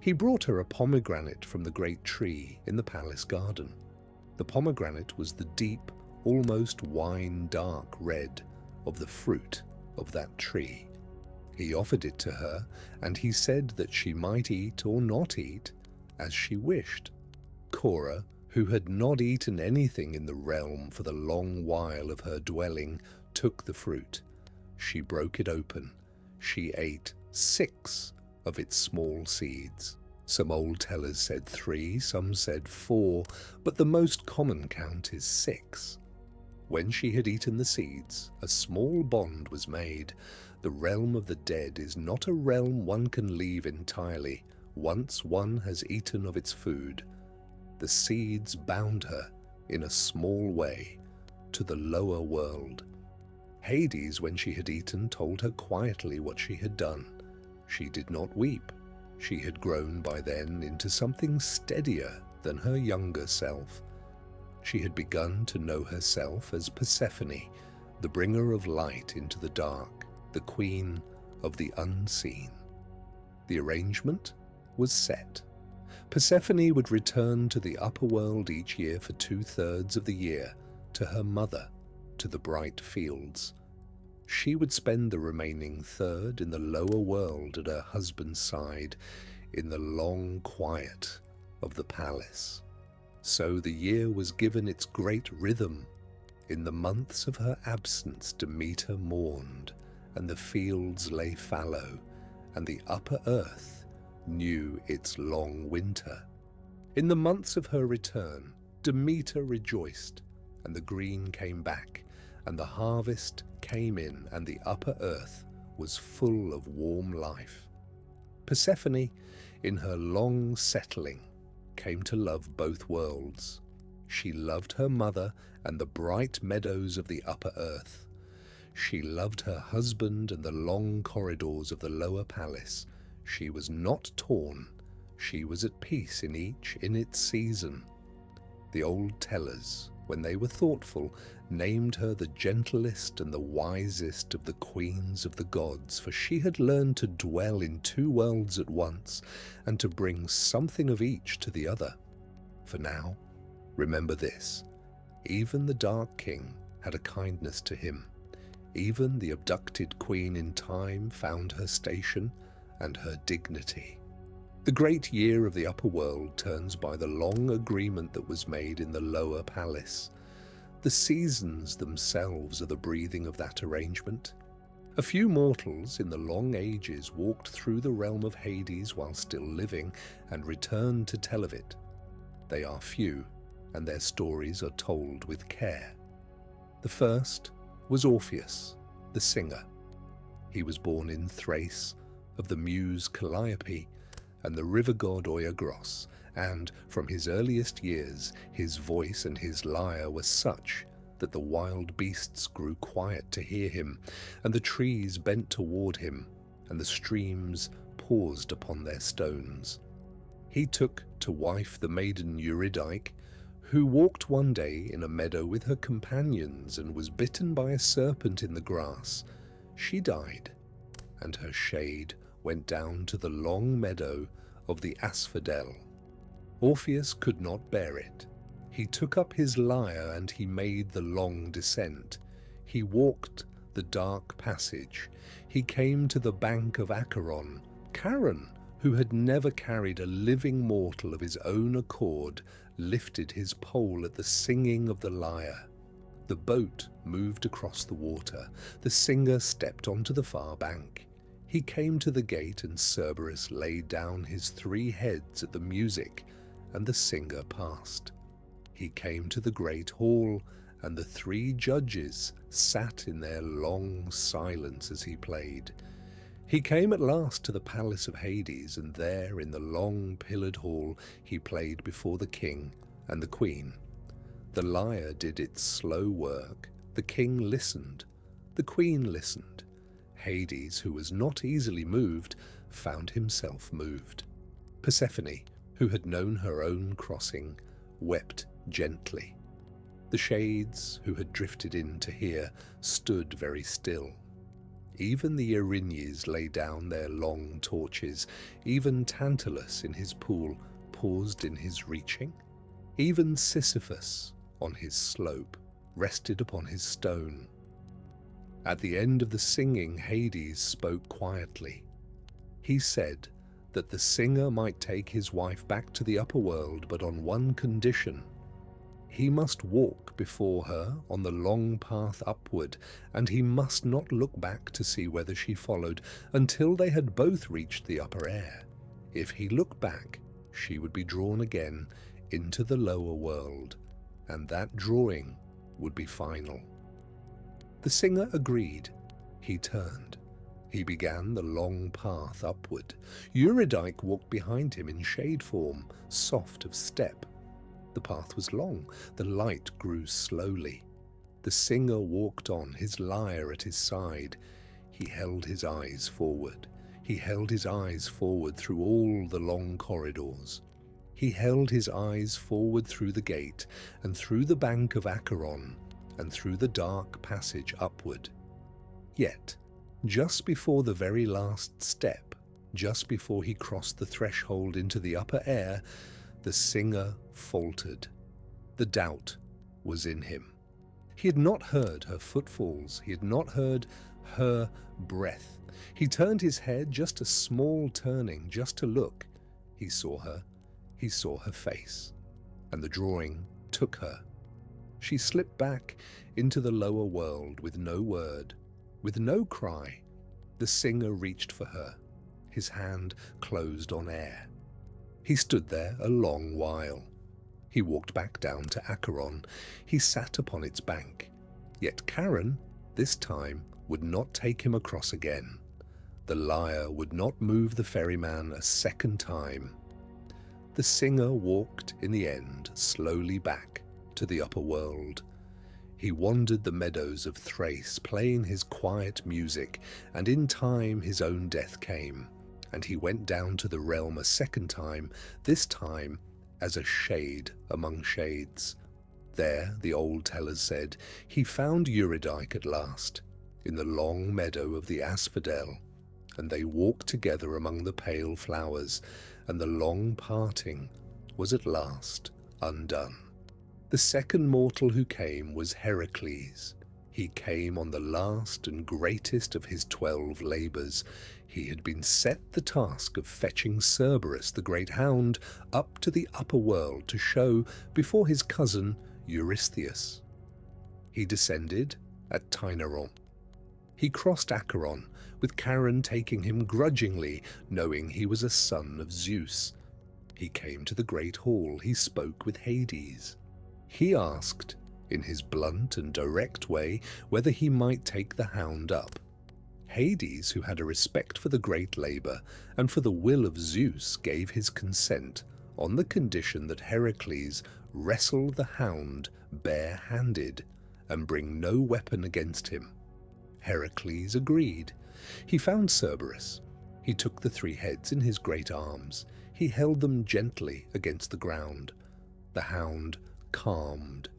He brought her a pomegranate from the great tree in the palace garden. The pomegranate was the deep, almost wine-dark red of the fruit of that tree. He offered it to her, and he said that she might eat or not eat as she wished. Cora, who had not eaten anything in the realm for the long while of her dwelling, took the fruit. She broke it open. She ate 6 of its small seeds. Some old tellers said 3, some said 4, but the most common count is 6. When she had eaten the seeds, a small bond was made. The realm of the dead is not a realm one can leave entirely, once one has eaten of its food. The seeds bound her, in a small way, to the lower world. Hades, when she had eaten, told her quietly what she had done. She did not weep. She had grown by then into something steadier than her younger self. She had begun to know herself as Persephone, the bringer of light into the dark, the queen of the unseen. The arrangement was set. Persephone would return to the upper world each year for 2/3 of the year, to her mother, to the bright fields. She would spend the remaining third in the lower world at her husband's side, in the long quiet of the palace. So the year was given its great rhythm. In the months of her absence Demeter mourned, and the fields lay fallow, and the upper earth knew its long winter. In the months of her return, Demeter rejoiced, and the green came back, and the harvest came in, and the upper earth was full of warm life. Persephone, in her long settling, came to love both worlds. She loved her mother and the bright meadows of the upper earth. She loved her husband and the long corridors of the lower palace. She was not torn. She was at peace in each in its season. The old tellers, when they were thoughtful, named her the gentlest and the wisest of the queens of the gods, for she had learned to dwell in 2 worlds at once, and to bring something of each to the other. For now, remember this, even the Dark King had a kindness to him. Even the abducted queen in time found her station and her dignity. The great year of the upper world turns by the long agreement that was made in the lower palace. The seasons themselves are the breathing of that arrangement. A few mortals in the long ages walked through the realm of Hades while still living and returned to tell of it. They are few, and their stories are told with care. The first was Orpheus, the singer. He was born in Thrace, of the muse Calliope and the river god Oeagros, and from his earliest years his voice and his lyre were such that the wild beasts grew quiet to hear him, and the trees bent toward him, and the streams paused upon their stones. He took to wife the maiden Eurydice, who walked one day in a meadow with her companions and was bitten by a serpent in the grass. She died, and her shade went down to the long meadow of the Asphodel. Orpheus could not bear it. He took up his lyre and he made the long descent. He walked the dark passage. He came to the bank of Acheron. Charon, who had never carried a living mortal of his own accord, lifted his pole at the singing of the lyre. The boat moved across the water. The singer stepped onto the far bank. He came to the gate, and Cerberus laid down his 3 heads at the music, and the singer passed. He came to the great hall, and the three judges sat in their long silence as he played. He came at last to the palace of Hades, and there in the long pillared hall he played before the king and the queen. The lyre did its slow work, the king listened, the queen listened. Hades, who was not easily moved, found himself moved. Persephone, who had known her own crossing, wept gently. The shades, who had drifted in to hear, stood very still. Even the Erinyes lay down their long torches. Even Tantalus in his pool paused in his reaching. Even Sisyphus on his slope rested upon his stone. At the end of the singing, Hades spoke quietly. He said that the singer might take his wife back to the upper world, but on one condition. He must walk before her on the long path upward, and he must not look back to see whether she followed until they had both reached the upper air. If he looked back, she would be drawn again into the lower world, and that drawing would be final. The singer agreed. He turned. He began the long path upward. Eurydice walked behind him in shade form, soft of step. The path was long. The light grew slowly. The singer walked on, his lyre at his side. He held his eyes forward. He held his eyes forward through all the long corridors. He held his eyes forward through the gate, and through the bank of Acheron, and through the dark passage upward. Yet, just before the very last step, just before he crossed the threshold into the upper air, the singer faltered. The doubt was in him. He had not heard her footfalls. He had not heard her breath. He turned his head, just a small turning, just to look. He saw her. He saw her face. And the drawing took her. She slipped back into the lower world with no word, with no cry. The singer reached for her. His hand closed on air. He stood there a long while. He walked back down to Acheron. He sat upon its bank. Yet Charon, this time, would not take him across again. The lyre would not move the ferryman a second time. The singer walked, in the end, slowly back to the upper world. He wandered the meadows of Thrace, playing his quiet music, and in time his own death came. And he went down to the realm a second time, this time as a shade among shades. There, the old tellers said, he found Eurydice at last, in the long meadow of the Asphodel, and they walked together among the pale flowers, and the long parting was at last undone. The second mortal who came was Heracles. He came on the last and greatest of his 12 labours. He had been set the task of fetching Cerberus, the great hound, up to the upper world to show before his cousin Eurystheus. He descended at Tainaron. He crossed Acheron, with Charon taking him grudgingly, knowing he was a son of Zeus. He came to the great hall. He spoke with Hades. He asked, in his blunt and direct way, whether he might take the hound up. Hades, who had a respect for the great labour and for the will of Zeus, gave his consent on the condition that Heracles wrestle the hound bare-handed and bring no weapon against him. Heracles agreed. He found Cerberus. He took the 3 heads in his great arms. He held them gently against the ground. The hound calmed.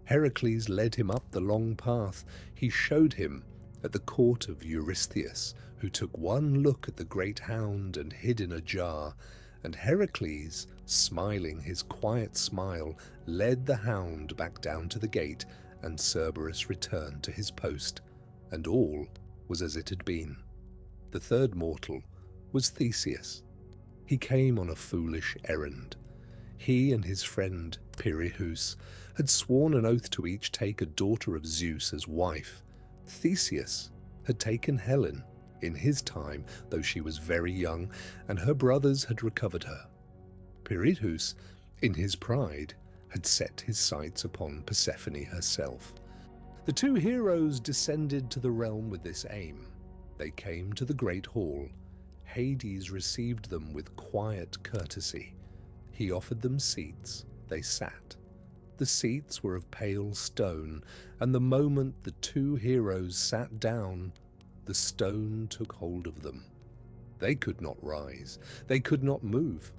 Heracles led him up the long path. He showed him at the court of Eurystheus, who took one look at the great hound and hid in a jar, and Heracles, smiling his quiet smile, led the hound back down to the gate, and Cerberus returned to his post, and all was as it had been. The third mortal was Theseus. He came on a foolish errand. He and his friend Pirithous had sworn an oath to each take a daughter of Zeus as wife. Theseus had taken Helen in his time, though she was very young, and her brothers had recovered her. Pirithous, in his pride, had set his sights upon Persephone herself. The two heroes descended to the realm with this aim. They came to the great hall. Hades received them with quiet courtesy. He offered them seats. They sat. The seats were of pale stone, and the moment the two heroes sat down, the stone took hold of them. They could not rise. They could not move.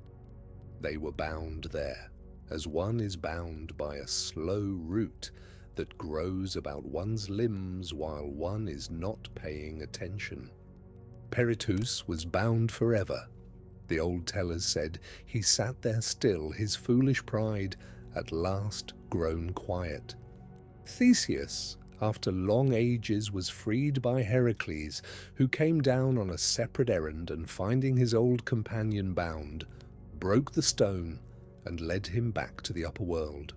They were bound there, as one is bound by a slow root that grows about one's limbs while one is not paying attention. Persephone was bound forever. The old tellers said he sat there still, his foolish pride at last grown quiet. Theseus, after long ages, was freed by Heracles, who came down on a separate errand and, finding his old companion bound, broke the stone and led him back to the upper world.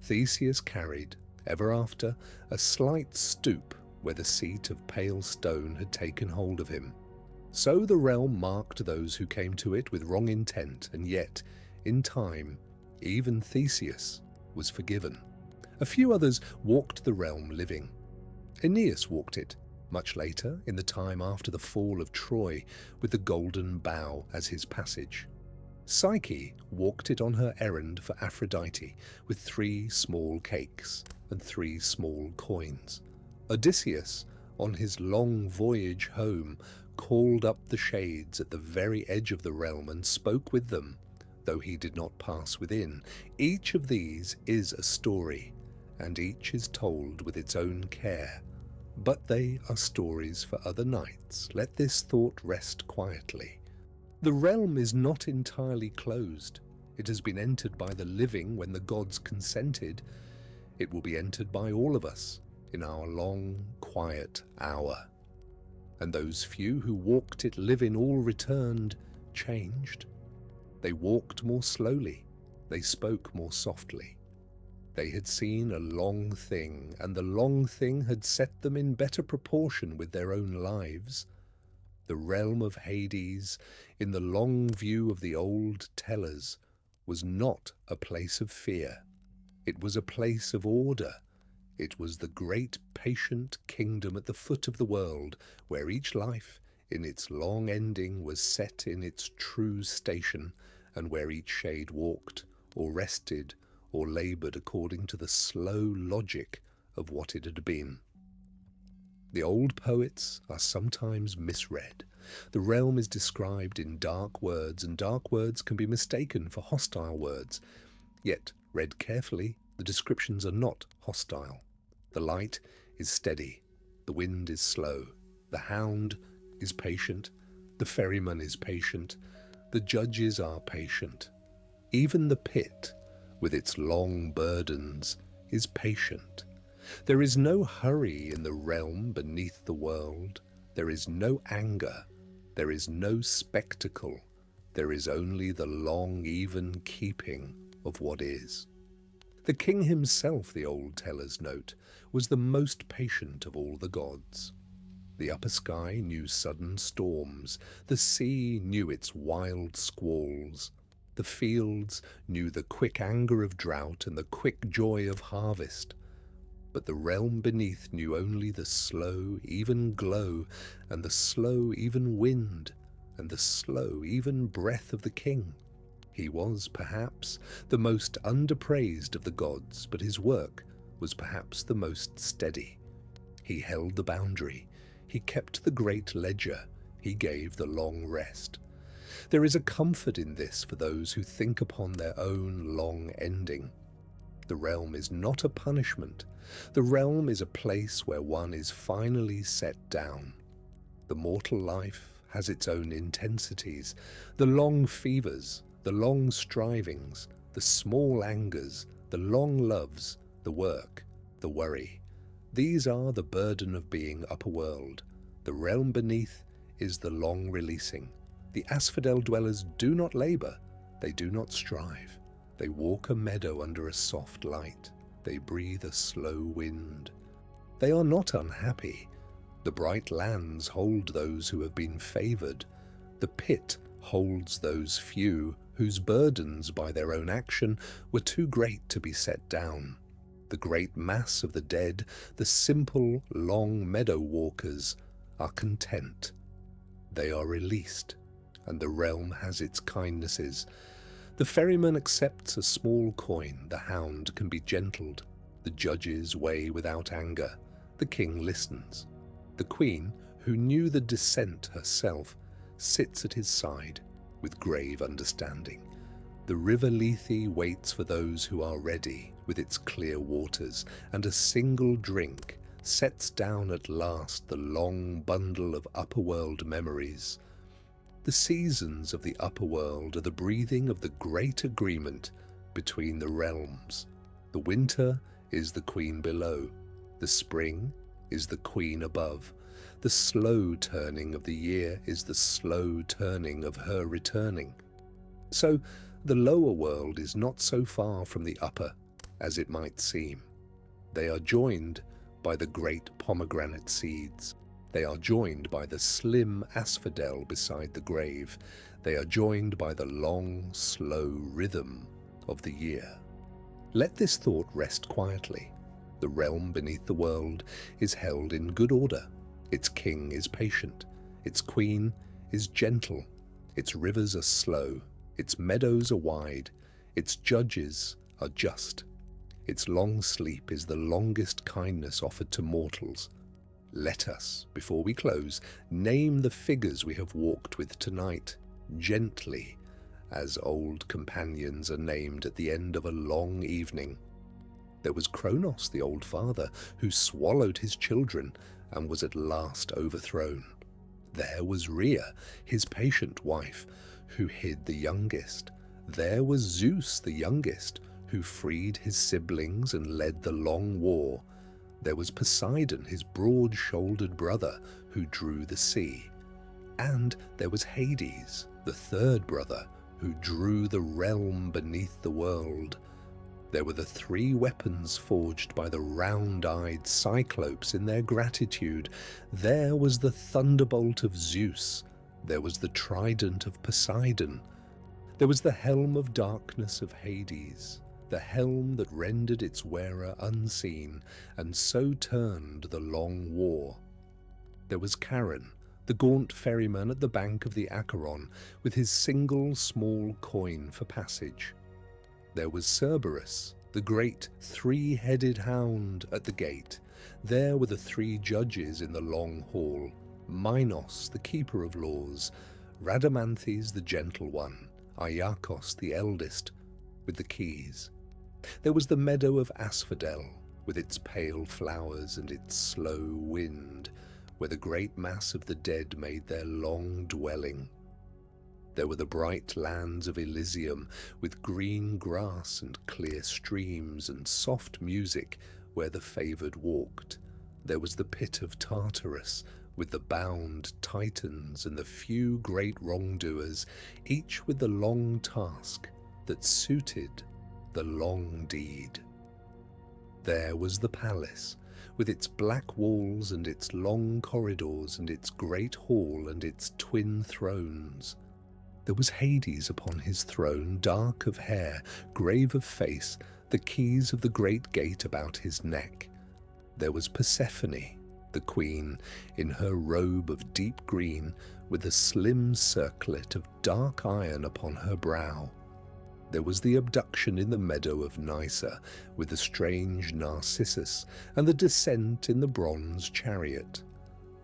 Theseus carried, ever after, a slight stoop where the seat of pale stone had taken hold of him. So the realm marked those who came to it with wrong intent, and yet, in time, even Theseus was forgiven. A few others walked the realm living. Aeneas walked it, much later, in the time after the fall of Troy, with the golden bough as his passage. Psyche walked it on her errand for Aphrodite, with 3 small cakes and 3 small coins. Odysseus, on his long voyage home, called up the shades at the very edge of the realm and spoke with them, though he did not pass within. Each of these is a story, and each is told with its own care. But they are stories for other nights. Let this thought rest quietly. The realm is not entirely closed. It has been entered by the living when the gods consented. It will be entered by all of us in our long, quiet hour. And those few who walked it living all returned, changed. They walked more slowly. They spoke more softly. They had seen a long thing, and the long thing had set them in better proportion with their own lives. The realm of Hades, in the long view of the old tellers, was not a place of fear. It was a place of order. It was the great patient kingdom at the foot of the world, where each life, in its long ending, was set in its true station, and where each shade walked, or rested, or laboured according to the slow logic of what it had been. The old poets are sometimes misread. The realm is described in dark words, and dark words can be mistaken for hostile words. Yet, read carefully, the descriptions are not hostile. The light is steady, the wind is slow, the hound is patient, the ferryman is patient, the judges are patient. Even the pit, with its long burdens, is patient. There is no hurry in the realm beneath the world. There is no anger. There is no spectacle. There is only the long, even keeping of what is. The king himself, the old tellers note, was the most patient of all the gods. The upper sky knew sudden storms. The sea knew its wild squalls. The fields knew the quick anger of drought and the quick joy of harvest. But the realm beneath knew only the slow, even glow, and the slow, even wind, and the slow, even breath of the king. He was, perhaps, the most underpraised of the gods, but his work was perhaps the most steady. He held the boundary. He kept the great ledger. He gave the long rest. There is a comfort in this for those who think upon their own long ending. The realm is not a punishment. The realm is a place where one is finally set down. The mortal life has its own intensities, the long fevers, the long strivings, the small angers, the long loves, the work, the worry. These are the burden of being upper world. The realm beneath is the long releasing. The Asphodel dwellers do not labour, they do not strive. They walk a meadow under a soft light. They breathe a slow wind. They are not unhappy. The bright lands hold those who have been favoured. The pit holds those few whose burdens by their own action were too great to be set down. The great mass of the dead, the simple, long meadow walkers, are content. They are released, and the realm has its kindnesses. The ferryman accepts a small coin, the hound can be gentled, the judges weigh without anger, the king listens. The queen, who knew the descent herself, sits at his side with grave understanding. The river Lethe waits for those who are ready with its clear waters, and a single drink sets down at last the long bundle of upper-world memories. The seasons of the upper world are the breathing of the great agreement between the realms. The winter is the queen below, the spring is the queen above. The slow turning of the year is the slow turning of her returning. So the lower world is not so far from the upper as it might seem. They are joined by the great pomegranate seeds. They are joined by the slim asphodel beside the grave. They are joined by the long, slow rhythm of the year. Let this thought rest quietly. The realm beneath the world is held in good order. Its king is patient. Its queen is gentle. Its rivers are slow. Its meadows are wide. Its judges are just. Its long sleep is the longest kindness offered to mortals. Let us, before we close, name the figures we have walked with tonight, gently, as old companions are named at the end of a long evening. There was Kronos, the old father, who swallowed his children and was at last overthrown. There was Rhea, his patient wife, who hid the youngest. There was Zeus, the youngest, who freed his siblings and led the long war. There was Poseidon, his broad-shouldered brother, who drew the sea. And there was Hades, the third brother, who drew the realm beneath the world. There were the three weapons forged by the round-eyed Cyclopes in their gratitude. There was the thunderbolt of Zeus. There was the trident of Poseidon. There was the helm of darkness of Hades, the helm that rendered its wearer unseen, and so turned the long war. There was Charon, the gaunt ferryman at the bank of the Acheron, with his single small coin for passage. There was Cerberus, the great three-headed hound at the gate. There were the three judges in the long hall, Minos, the keeper of laws, Rhadamanthes, the gentle one, Iacchos, the eldest, with the keys. There was the meadow of Asphodel, with its pale flowers and its slow wind, where the great mass of the dead made their long dwelling. There were the bright lands of Elysium, with green grass and clear streams and soft music where the favoured walked. There was the pit of Tartarus, with the bound Titans and the few great wrongdoers, each with the long task that suited the long deed. There was the palace, with its black walls and its long corridors and its great hall and its twin thrones. There was Hades upon his throne, dark of hair, grave of face, the keys of the great gate about his neck. There was Persephone, the queen, in her robe of deep green, with a slim circlet of dark iron upon her brow. There was the abduction in the meadow of Nysa, with the strange Narcissus, and the descent in the bronze chariot.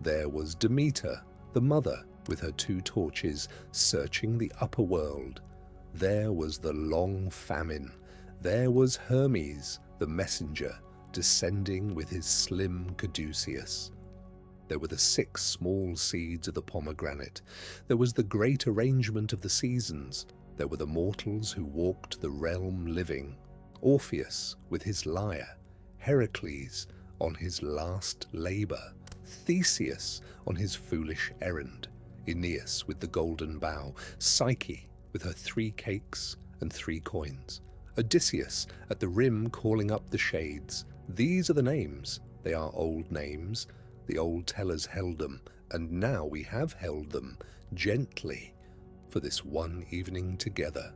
There was Demeter, the mother, with her two torches, searching the upper world. There was the long famine. There was Hermes, the messenger, descending with his slim caduceus. There were the 6 small seeds of the pomegranate. There was the great arrangement of the seasons. There were the mortals who walked the realm living. Orpheus with his lyre, Heracles on his last labour, Theseus on his foolish errand, Aeneas with the golden bow, Psyche with her 3 cakes and 3 coins, Odysseus at the rim calling up the shades. These are the names. They are old names. The old tellers held them, and now we have held them, gently, for this one evening together.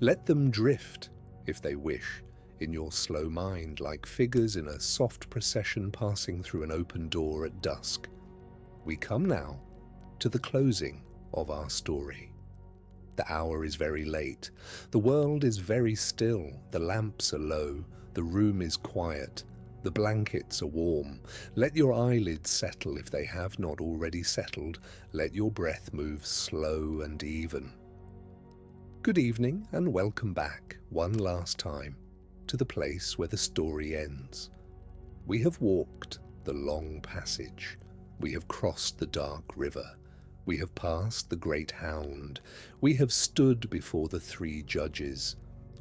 Let them drift, if they wish, in your slow mind like figures in a soft procession passing through an open door at dusk. We come now to the closing of our story. The hour is very late. The world is very still. The lamps are low. The room is quiet. The blankets are warm. Let your eyelids settle if they have not already settled. Let your breath move slow and even. Good evening and welcome back, one last time, to the place where the story ends. We have walked the long passage. We have crossed the dark river. We have passed the great hound. We have stood before the three judges.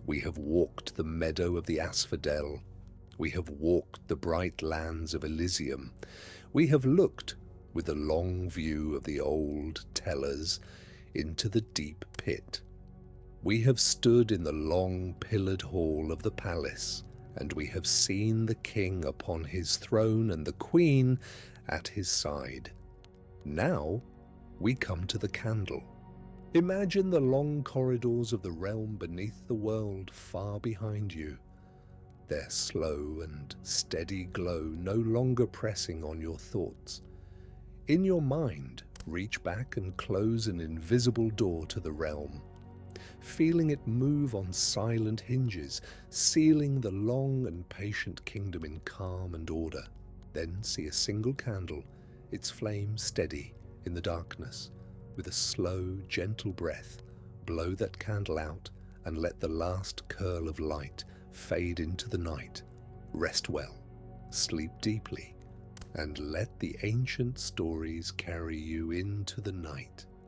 We have walked the meadow of the asphodel. We have walked the bright lands of Elysium. We have looked, with a long view of the old tellers, into the deep pit. We have stood in the long pillared hall of the palace, and we have seen the king upon his throne and the queen at his side. Now we come to the candle. Imagine the long corridors of the realm beneath the world far behind you, their slow and steady glow no longer pressing on your thoughts. In your mind, reach back and close an invisible door to the realm, feeling it move on silent hinges, sealing the long and patient kingdom in calm and order. Then see a single candle, its flame steady in the darkness. With a slow, gentle breath, blow that candle out and let the last curl of light fade into the night. Rest well, sleep deeply, and let the ancient stories carry you into the night.